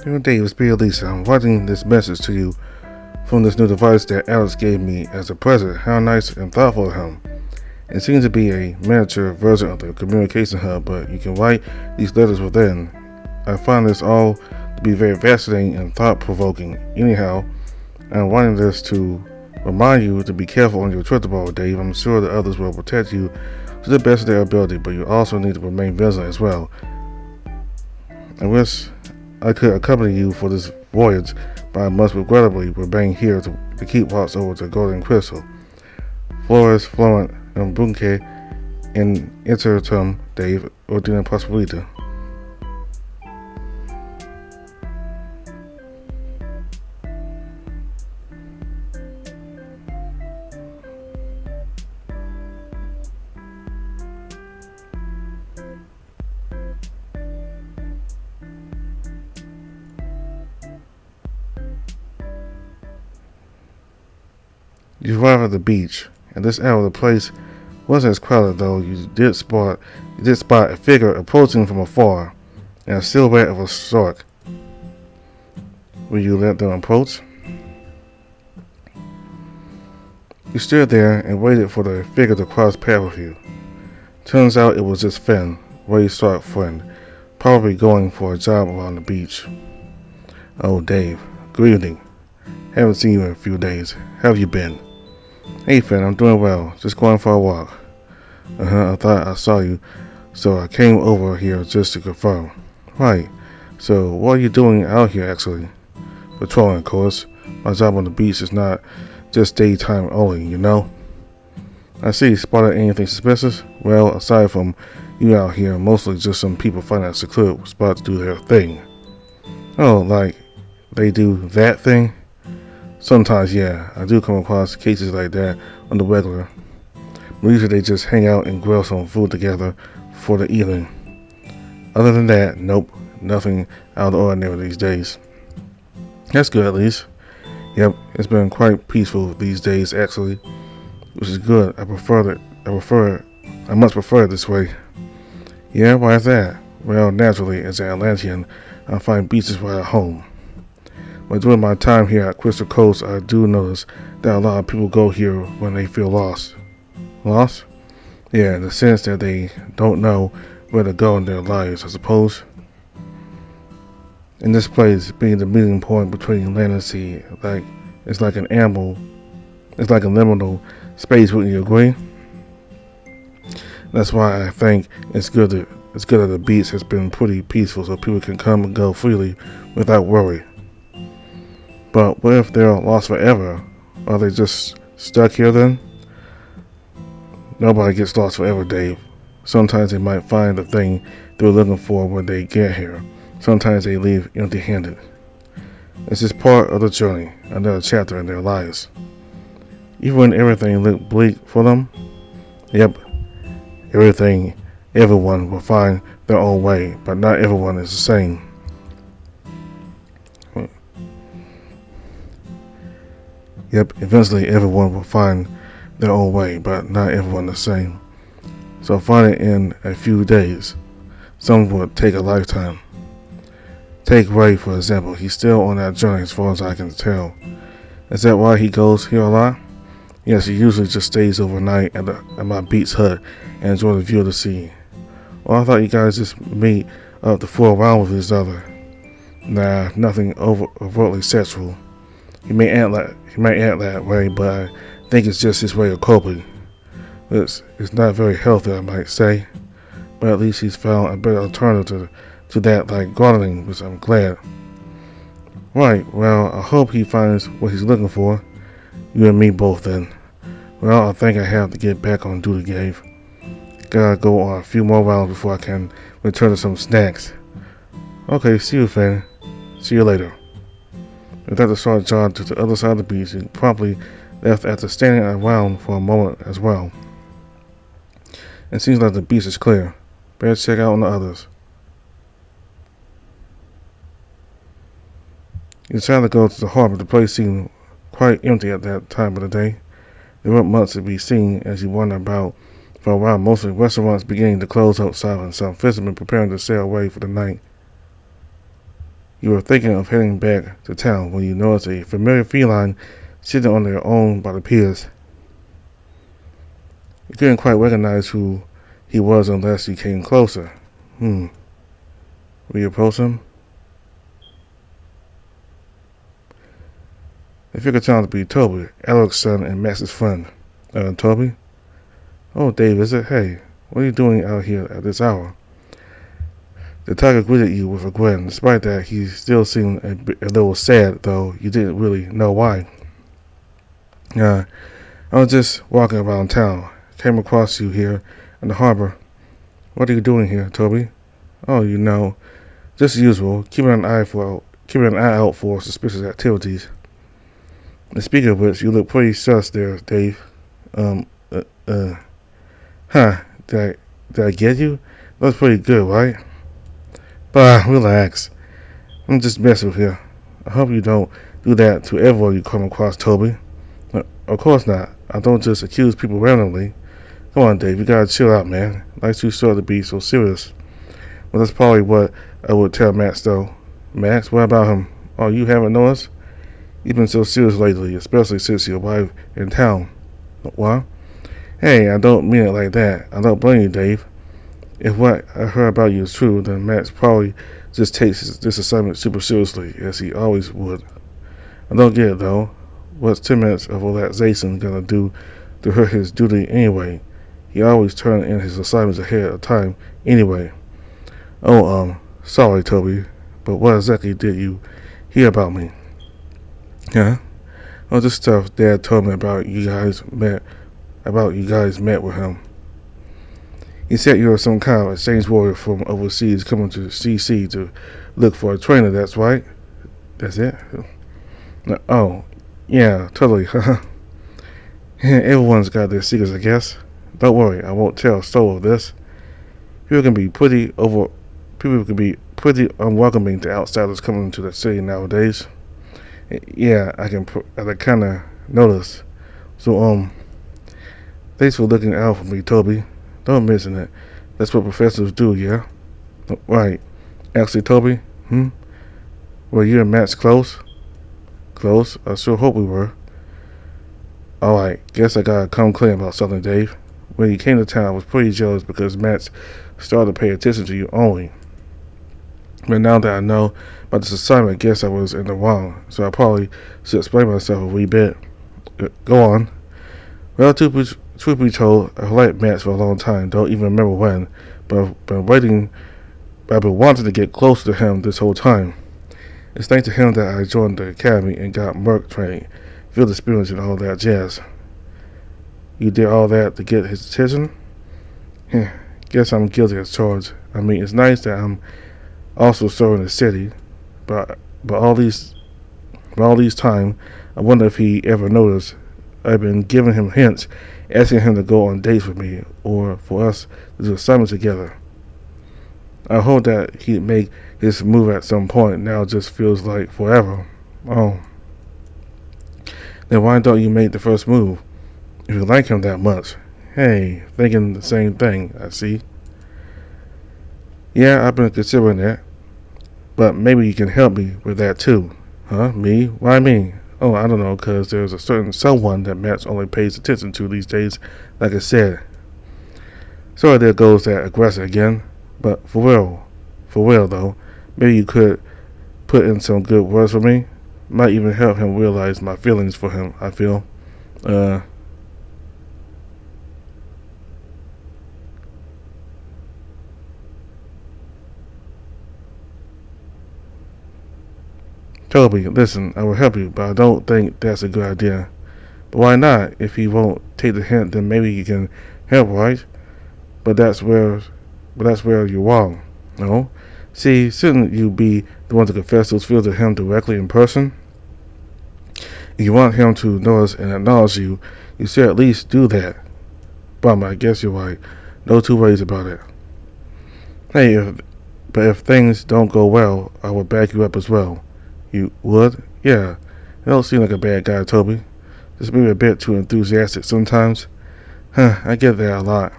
Dear Dave, it's Bill Lisa. I'm writing this message to you from this new device that Alex gave me as a present. How nice and thoughtful of him. It seems to be a miniature version of the communication hub, but you can write these letters within. I find this all to be very fascinating and thought-provoking. Anyhow, I'm writing this to remind you to be careful on your trip tomorrow, Dave. I'm sure the others will protect you to the best of their ability, but you also need to remain vigilant as well. I wish I could accompany you for this voyage, but I must regrettably remain here to keep watch over the Golden Crystal. Flores, Florent, and Bunke in Intertum, Dave, Ordina Possibilita. You arrive at the beach. At this hour, the place wasn't as crowded, though. You did spot a figure approaching from afar, and a silhouette of a shark. Will you let them approach? You stood there and waited for the figure to cross paths with you. Turns out it was just Finn, Ray's shark friend, probably going for a job around the beach. Oh, Dave. Good evening. Haven't seen you in a few days. How have you been? Hey, Finn, I'm doing well. Just going for a walk. I thought I saw you, so I came over here just to confirm. Right. So, what are you doing out here, actually? Patrolling, of course. My job on the beach is not just daytime only, you know? I see. Spotted anything suspicious? Well, aside from you out here, mostly just some people finding a secluded spot to do their thing. Oh, like they do that thing? Sometimes, yeah, I do come across cases like that on the regular. But usually they just hang out and grill some food together for the evening. Other than that, nope, nothing out of the ordinary these days. That's good, at least. Yep, it's been quite peaceful these days, actually, which is good. I much prefer it this way. Yeah, why is that? Well, naturally, as an Atlantean, I find beaches right at home. But during my time here at Crystal Coast, I do notice that a lot of people go here when they feel lost. Lost? Yeah, in the sense that they don't know where to go in their lives, I suppose. In this place, being the meeting point between land and sea, it's like a liminal space, wouldn't you agree? That's why I think it's good that the beach has been pretty peaceful, so people can come and go freely without worry. But what if they're lost forever? Are they just stuck here then? Nobody gets lost forever, Dave. Sometimes they might find the thing they're looking for when they get here. Sometimes they leave empty-handed. It's just part of the journey, another chapter in their lives. Even when everything looked bleak for them, yep, everyone will find their own way, but not everyone is the same. Yep, eventually everyone will find their own way, but not everyone the same. So find it in a few days. Some would take a lifetime. Take Ray, for example. He's still on that journey as far as I can tell. Is that why he goes here a lot? Yes, he usually just stays overnight at my beach hut and enjoy the view of the sea. Well, I thought you guys just meet up to fool around with each other. Nah, nothing overtly sexual. He might act that way, but I think it's just his way of coping. It's not very healthy, I might say, but at least he's found a better alternative to that, like gardening, which I'm glad. Right, well, I hope he finds what he's looking for. You and me both, then. Well, I think I have to get back on duty, Gabe. Gotta go on a few more rounds before I can return to some snacks. Okay, see you, Fanny. See you later. With that, the sergeant jogged to the other side of the beach and promptly left after standing around for a moment as well. It seems like the beach is clear. Better check out on the others. He decided to go to the harbor. The place seemed quite empty at that time of the day. There weren't much to be seen as he wandered about for a while, mostly restaurants beginning to close outside and some fishermen preparing to sail away for the night. You were thinking of heading back to town when you noticed a familiar feline sitting on their own by the piers. You couldn't quite recognize who he was unless you came closer. Will you approach him? They figured it out to be Toby, Alec's son and Max's friend. Toby? Oh, Dave, is it? Hey, what are you doing out here at this hour? The tiger greeted you with a grin. Despite that, he still seemed a little sad, though you didn't really know why. I was just walking around town. Came across you here in the harbor. What are you doing here, Toby? Oh, just as usual, keeping an eye out for suspicious activities. And speaking of which, you look pretty sus there, Dave. Did I get you? That was pretty good, right? Bah, relax. I'm just messing with you. I hope you don't do that to everyone you come across, Toby. Of course not. I don't just accuse people randomly. Come on, Dave, you gotta chill out, man. Life's too short to be so serious. Well, that's probably what I would tell Max, though. Max, what about him? Oh, you haven't noticed? He's been so serious lately, especially since you arrived in town. What? Hey, I don't mean it like that. I don't blame you, Dave. If what I heard about you is true, then Max probably just takes this assignment super seriously, as he always would. I don't get it, though. What's 10 minutes of relaxation gonna do to hurt his duty anyway? He always turned in his assignments ahead of time anyway. Oh, sorry, Toby, but what exactly did you hear about me? Yeah? Oh, this stuff Dad told me about you guys met with him. He said you were some kind of exchange warrior from overseas coming to CC to look for a trainer, that's right? That's it? Oh, yeah, totally. Everyone's got their secrets, I guess. Don't worry, I won't tell a soul of this. People can be pretty unwelcoming to outsiders coming to the city nowadays. Yeah, I kind of notice. So, thanks for looking out for me, Toby. Don't mention it. That's what professors do, yeah? Right. Actually, Toby, were you and Max close? Close? I sure hope we were. Alright, guess I gotta come clean about something, Dave. When you came to town, I was pretty jealous because Max started to pay attention to you only. But now that I know about this assignment, I guess I was in the wrong, so I probably should explain myself a wee bit. Go on. Well, truth be told, I've liked Max for a long time, don't even remember when, but I've been wanting to get closer to him this whole time. It's thanks to him that I joined the academy and got Merc training, field experience and all that jazz. You did all that to get his attention? Guess I'm guilty as charged. I mean, it's nice that I'm also serving the city, but all these time, I wonder if he ever noticed I've been giving him hints, asking him to go on dates with me, or for us to do assignments together. I hope that he'd make his move at some point. Now it just feels like forever. Oh. Then why don't you make the first move? If you like him that much. Hey, thinking the same thing, I see. Yeah, I've been considering that. But maybe you can help me with that too. Huh? Me? Why me? Oh, I don't know, 'cause there's a certain someone that Max only pays attention to these days, like I said. So there goes that aggressor again. But for real though, maybe you could put in some good words for me. Might even help him realize my feelings for him, I feel. Uh, Toby, listen, I will help you, but I don't think that's a good idea. But why not? If he won't take the hint, then maybe you can help, right? But that's where, but that's where you're wrong. No? See, shouldn't you be the one to confess those feelings to him directly in person? If you want him to notice and acknowledge you, you should at least do that. Bummer, I guess you're right. No two ways about it. Hey, but if things don't go well, I will back you up as well. You would? Yeah. You don't seem like a bad guy, Toby. Just maybe a bit too enthusiastic sometimes. Huh, I get that a lot.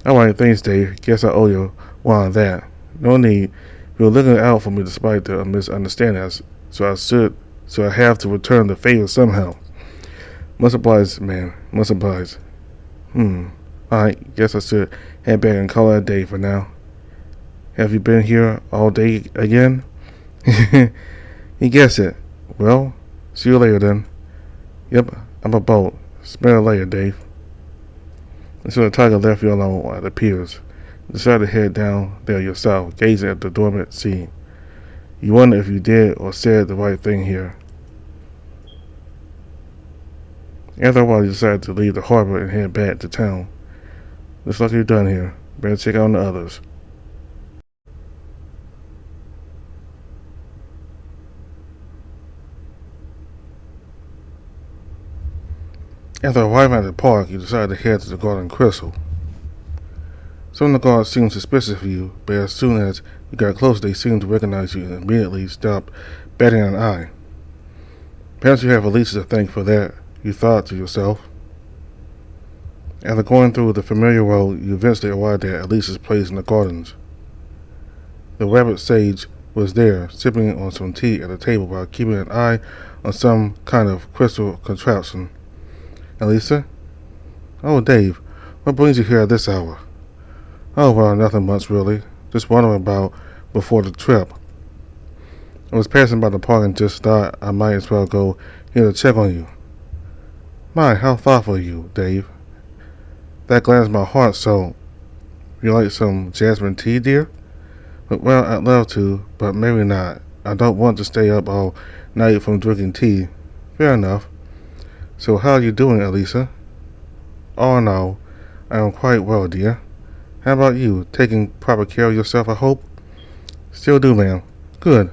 Alright, thanks, Dave. Guess I owe you one on that. No need. You were looking out for me despite the misunderstandings, so I have to return the favor somehow. Much obliged, man. Much obliged. Alright, guess I should head back and call it a day for now. Have you been here all day again? You guess it. Well, see you later then. Yep, I'm a boat. Smell you later, Dave. And so the tiger left you alone at the piers. You decided to head down there yourself, gazing at the dormant sea. You wonder if you did or said the right thing here. After a while, you decided to leave the harbor and head back to town. Looks like you're done here. Better check out on the others. After arriving at the park, you decided to head to the Garden Crystal. Some of the guards seemed suspicious of you, but as soon as you got close, they seemed to recognize you and immediately stopped batting an eye. Perhaps you have Elisa to thank for that, you thought to yourself. After going through the familiar road, you eventually arrived at Elisa's place in the gardens. The rabbit sage was there, sipping on some tea at a table while keeping an eye on some kind of crystal contraption. Elisa? Oh, Dave, what brings you here at this hour? Oh, well, nothing much, really. Just wondering about before the trip. I was passing by the park and just thought I might as well go here to check on you. My, how thoughtful of you, Dave. That gladdens my heart so. You like some jasmine tea, dear? Well, I'd love to, but maybe not. I don't want to stay up all night from drinking tea. Fair enough. So how are you doing, Elisa? Oh, no. I am quite well, dear. How about you? Taking proper care of yourself, I hope? Still do, ma'am. Good.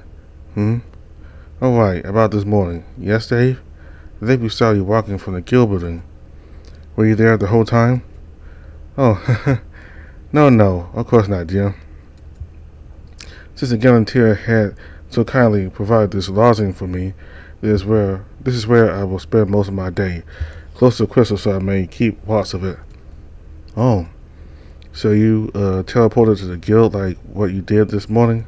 All right, about this morning. Yes, Dave? I think we saw you walking from the guild building. Were you there the whole time? Oh, no, of course not, dear. Since the Gallanteer had so kindly provided this lodging for me, this is where I will spend most of my day, close to the crystal so I may keep watch of it. Oh, so you teleported to the guild like what you did this morning?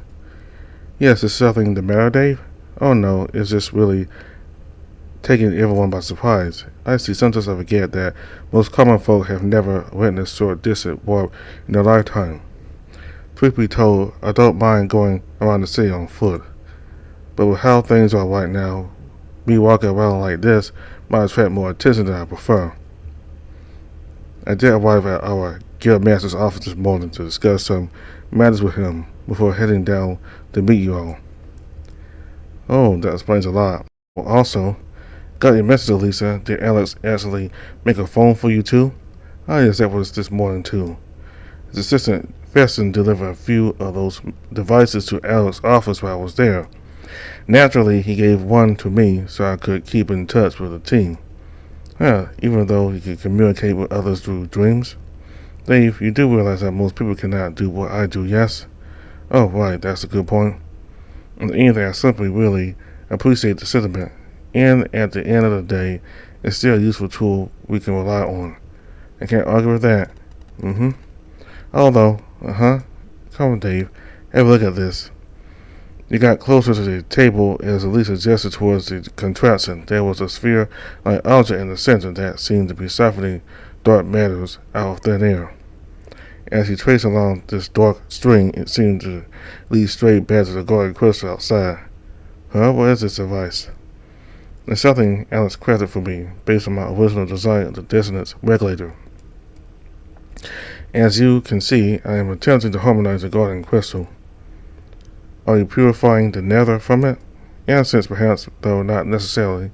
Yes, is something the matter, Dave? Oh no, it's just really taking everyone by surprise. I see, sometimes I forget that most common folk have never witnessed so distant warp in their lifetime. Truth be told, I don't mind going around the city on foot. But with how things are right now, me walking around like this might attract more attention than I prefer. I did arrive at our guild master's office this morning to discuss some matters with him before heading down to meet you all. Oh, that explains a lot. Well, also, got your message, Lisa. Did Alex actually make a phone for you too? Oh yes, that was this morning too. His assistant Feston delivered a few of those devices to Alex's office while I was there. Naturally, he gave one to me so I could keep in touch with the team. Yeah, even though he could communicate with others through dreams. Dave, you do realize that most people cannot do what I do, yes? Oh, right, that's a good point. And anything, I simply really appreciate the sentiment. And at the end of the day, it's still a useful tool we can rely on. I can't argue with that. Mm-hmm. Although, come on, Dave, have a look at this. You got closer to the table as Elisa gestured towards the contraption. There was a sphere-like object in the center that seemed to be siphoning dark matters out of thin air. As he traced along this dark string, it seemed to lead straight back to the guarding crystal outside. What is this device? It's something Alex crafted for me, based on my original design of the dissonance regulator. As you can see, I am attempting to harmonize the guarding crystal. Are you purifying the nether from it? In a sense, perhaps, though not necessarily.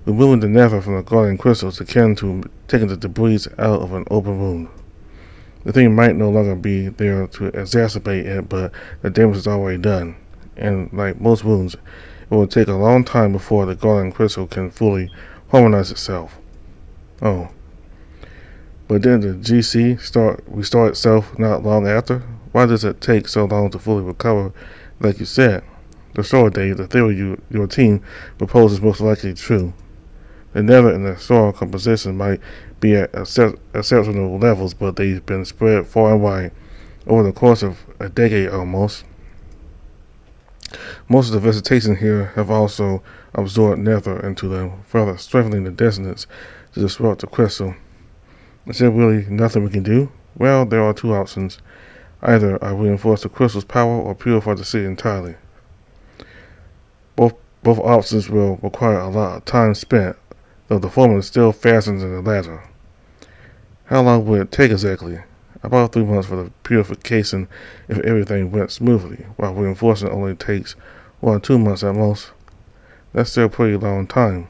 Removing the nether from the guarding crystal is akin to taking the debris out of an open wound. The thing might no longer be there to exacerbate it, but the damage is already done. And like most wounds, it will take a long time before the guarding crystal can fully harmonize itself. Oh. But didn't the GC restart itself not long after? Why does it take so long to fully recover, like you said? The story, Dave, the theory your team proposes is most likely true. The nether and the soil composition might be at exceptional levels, but they've been spread far and wide over the course of a decade almost. Most of the vegetation here have also absorbed nether into them, further strengthening the dissonance to disrupt the crystal. Is there really nothing we can do? Well, there are two options. Either I reinforce the crystal's power or purify the city entirely. Both options will require a lot of time spent, though the former is still faster than the latter. How long would it take exactly? About 3 months for the purification if everything went smoothly, while reinforcement only takes 1 or 2 months at most. That's still a pretty long time.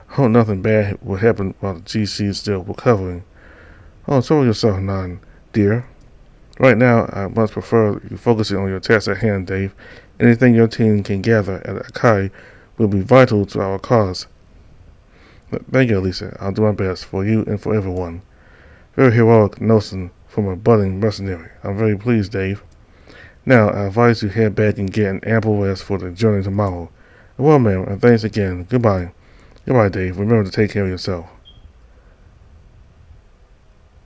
I hope nothing bad will happen while the GC is still recovering. Oh, sorry yourself, Nan, dear. Right now, I much prefer you focusing on your task at hand, Dave. Anything your team can gather at Akai will be vital to our cause. Thank you, Lisa. I'll do my best for you and for everyone. Very heroic notion from a budding mercenary. I'm very pleased, Dave. Now, I advise you head back and get an ample rest for the journey tomorrow. Well, ma'am, and thanks again. Goodbye. Goodbye, Dave. Remember to take care of yourself.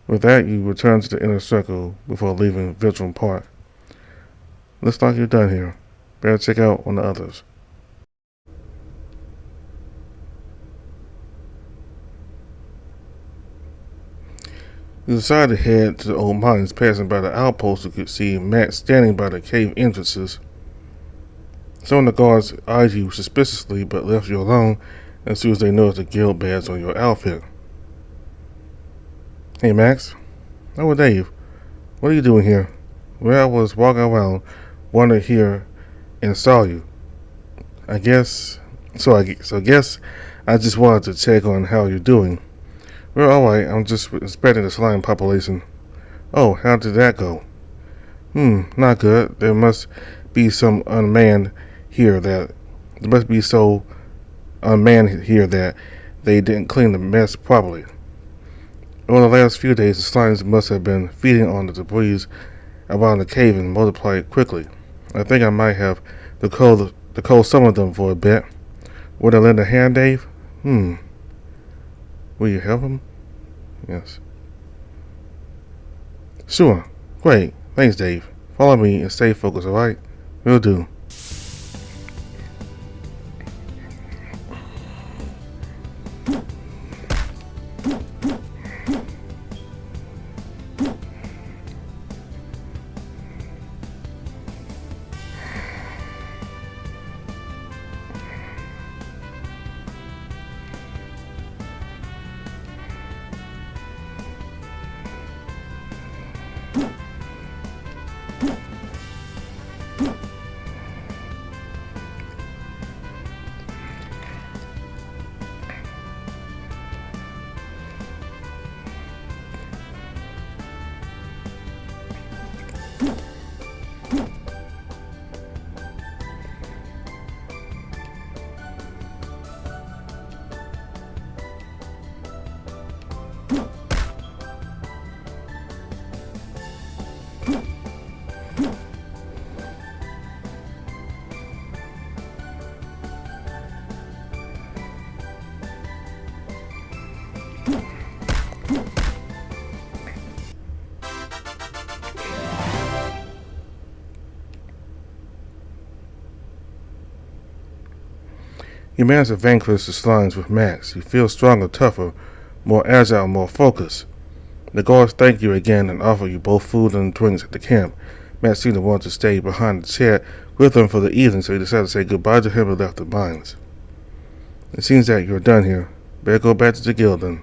With that, you return to the inner circle before leaving Viltrum Park. Looks like you're done here. Better check out on the others. You decided to head to the old mines. Passing by the outpost, you could see Matt standing by the cave entrances. Some of the guards eyed you suspiciously, but left you alone as soon as they noticed the guild badge on your outfit. Hey, Max. Oh, Dave. What are you doing here? Well, I was walking around, wandered here, and saw you. I guess I just wanted to check on how you're doing. Well, alright, I'm just inspecting the slime population. Oh, how did that go? Not good. There must be so unmanned here that they didn't clean the mess properly. Over the last few days, the slimes must have been feeding on the debris around the cave and multiplied quickly. I think I might have to cull some of them for a bit. Would I lend a hand, Dave? Will you help him? Yes. Sure. Great. Thanks, Dave. Follow me and stay focused, alright? Will do. You manage to vanquish the slimes with Max. You feel stronger, tougher, more agile, more focused. The guards thank you again and offer you both food and drinks at the camp. Max seemed to want to stay behind the chat with them for the evening, so he decided to say goodbye to him and left the mines. It seems that you're done here. Better go back to the guild then.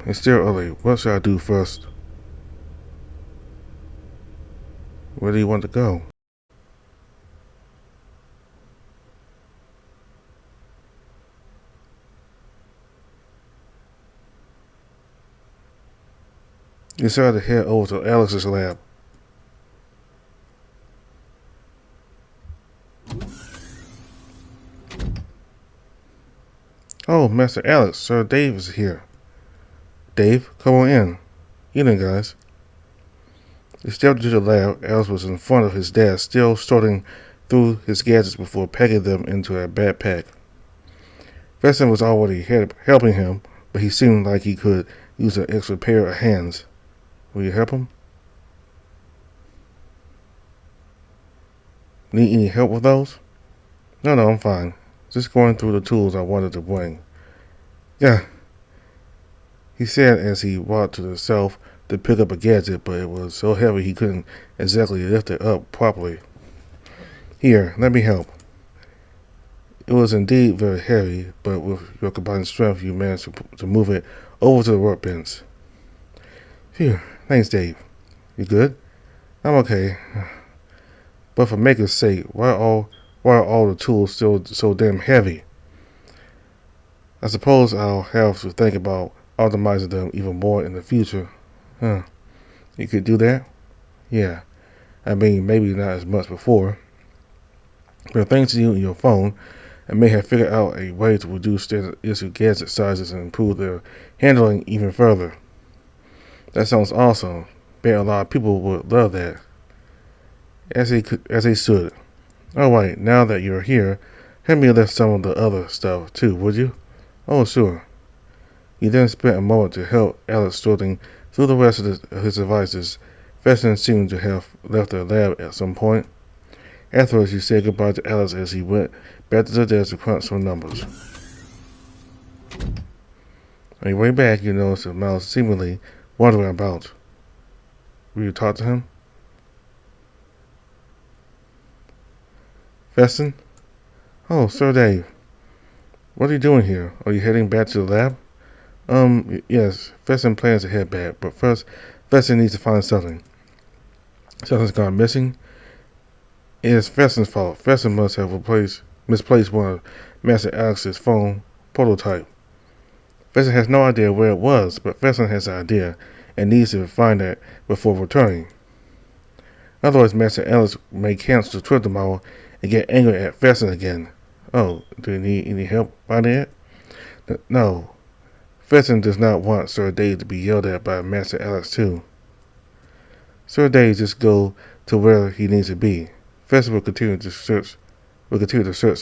It's still early. What should I do first? Where do you want to go? You decided to head over to Alex's lab. Oh, Master Alex, Sir Dave is here. Dave, come on in. Evening, guys. He stepped into the lab. Alex was in front of his desk, still sorting through his gadgets before packing them into a backpack. Feston was already helping him, but he seemed like he could use an extra pair of hands. Will you help him? Need any help with those? No, I'm fine. Just going through the tools I wanted to bring. Yeah, he said as he walked to the shelf to pick up a gadget, but it was so heavy he couldn't exactly lift it up properly. Here, let me help. It was indeed very heavy, but with your combined strength, you managed to move it over to the workbench. Phew, thanks, Dave. You good? I'm okay. But for maker's sake, why are all the tools still so damn heavy? I suppose I'll have to think about optimizing them even more in the future. Huh. You could do that? Yeah. I mean, maybe not as much before. But thanks to you and your phone, I may have figured out a way to reduce standard issue gadget sizes and improve their handling even further. That sounds awesome. Bet a lot of people would love that. As they should. Alright, now that you're here, help me lift some of the other stuff too, would you? Oh, sure. He then spent a moment to help Alex sorting through the rest of his devices. Feston seemed to have left the lab at some point. Afterwards, he said goodbye to Alex as he went back to the desk to crunch some numbers. On your way back, you noticed that Miles seemingly wandering about. Will you talk to him? Feston? Oh, Sir Dave. What are you doing here? Are you heading back to the lab? Yes. Feston plans to head back, but first, Feston needs to find something. Something's gone missing. It is Feston's fault. Feston must have misplaced one of Master Alex's phone prototype. Feston has no idea where it was, but Feston has an idea and needs to find it before returning. Otherwise, Master Alex may cancel the trip tomorrow and get angry at Feston again. Oh, do you need any help finding it? No. Feston does not want Sir Dave to be yelled at by Master Alex too. Sir Dave just go to where he needs to be. Feston will continue to search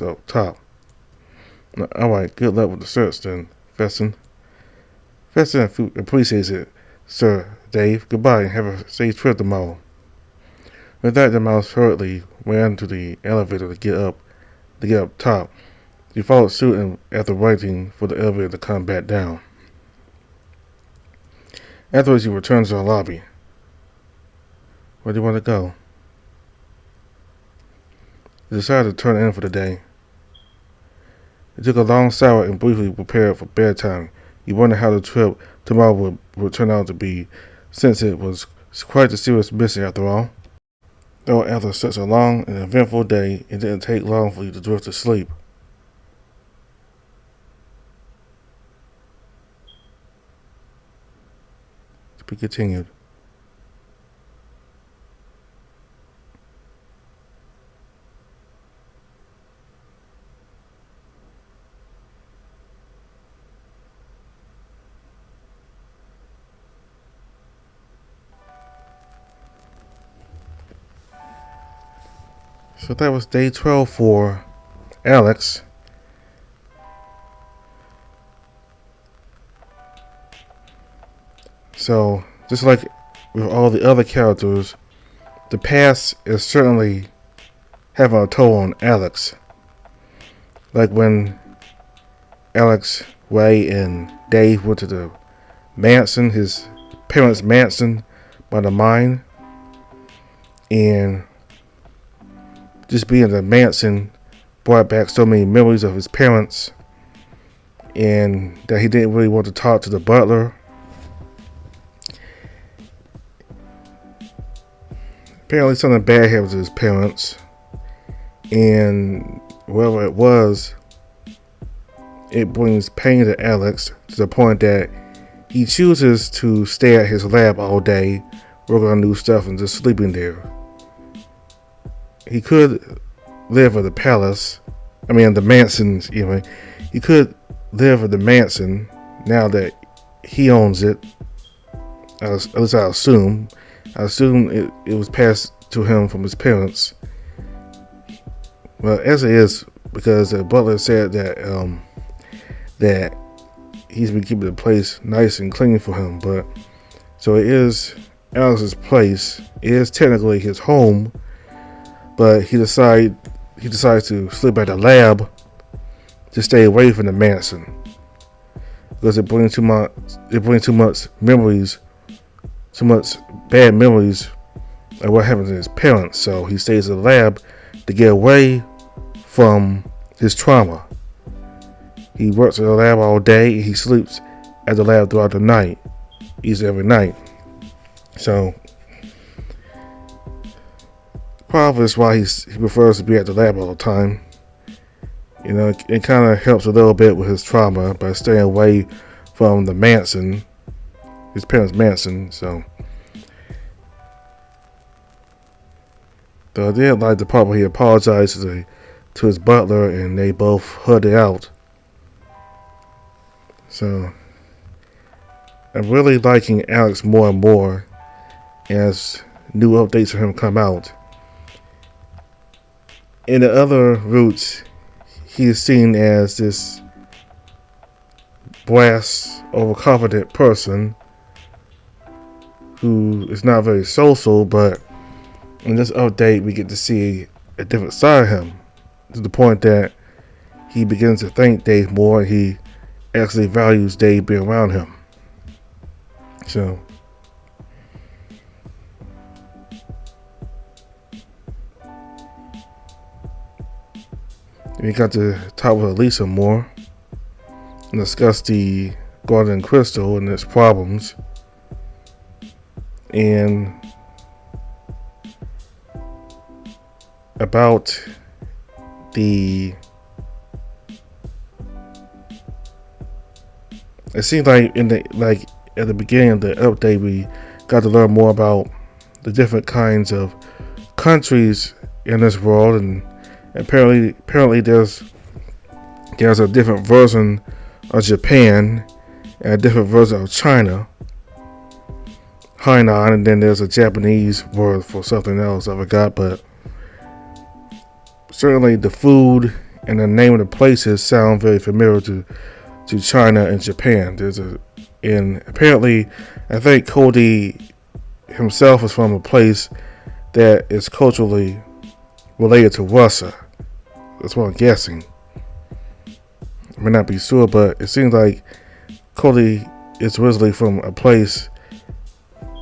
up top. Alright, good luck with the search then, Feston. Feston appreciates it, Sir Dave. Goodbye and have a safe trip tomorrow. With that, the mouse hurriedly ran to the elevator to get up top. He followed suit and after waiting for the elevator to come back down. Afterwards, he returned to the lobby. Where do you want to go? He decided to turn in for the day. He took a long shower and briefly prepared for bedtime. He wondered how the trip tomorrow would turn out to be, since it was quite a serious mission after all. Though after such a long and eventful day, it didn't take long for you to drift to sleep. To be continued. So that was day 12 for Alex. So, just like with all the other characters, the past is certainly having a toll on Alex. Like when Alex, Ray, and Dave went to the mansion, his parents' mansion by the mine, and just being in the mansion brought back so many memories of his parents, and that he didn't really want to talk to the butler. Apparently something bad happened to his parents, and whatever it was, it brings pain to Alex to the point that he chooses to stay at his lab all day, working on new stuff and just sleeping there. He could live at the palace, the mansion, even. He could live at the mansion now that he owns it. At least I assume. I assume it was passed to him from his parents. Well, as it is, because the butler said that he's been keeping the place nice and clean for him. But so it is Alex's place. It is technically his home, but he decides to sleep at the lab to stay away from the mansion because it brings too much memories, too much bad memories of what happened to his parents. So he stays at the lab to get away from his trauma. He works at the lab all day. And he sleeps at the lab throughout the night, each every night. So probably that's why he prefers to be at the lab all the time. It kind of helps a little bit with his trauma by staying away from the mansion, his parents' mansion. So I did like the part where he apologized to his butler and they both hugged it out. So I'm really liking Alex more and more as new updates for him come out. In the other routes, he is seen as this brass, overconfident person who is not very social, but in this update we get to see a different side of him, to the point that he begins to thank Dave more, and he actually values Dave being around him. So we got to talk with Lisa more and discuss the golden crystal and its problems, and about it seems like at the beginning of the update we got to learn more about the different kinds of countries in this world, and apparently there's a different version of Japan and a different version of China, Hainan, and then there's a Japanese word for something else I forgot, but certainly the food and the name of the places sound very familiar to China and Japan. And apparently I think Cody himself is from a place that is culturally related to Russia. That's what I'm guessing. I may not be sure, but it seems like Cody is originally from a place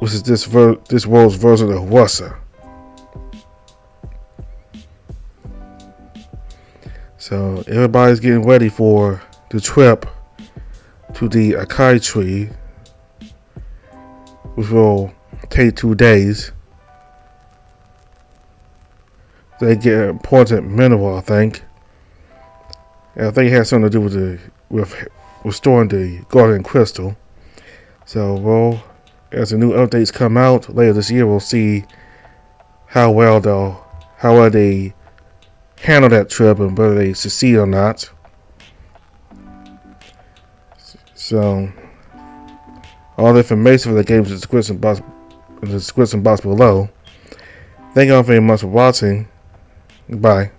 which is this world's version of Russia. So everybody's getting ready for the trip to the acai tree, which will take 2 days. They get an important mineral, I think. And I think it has something to do with restoring the golden crystal. So, as the new updates come out later this year, we'll see how well they handle that trip and whether they succeed or not. So, all the information for the game is in the description box below. Thank you all very much for watching. Goodbye.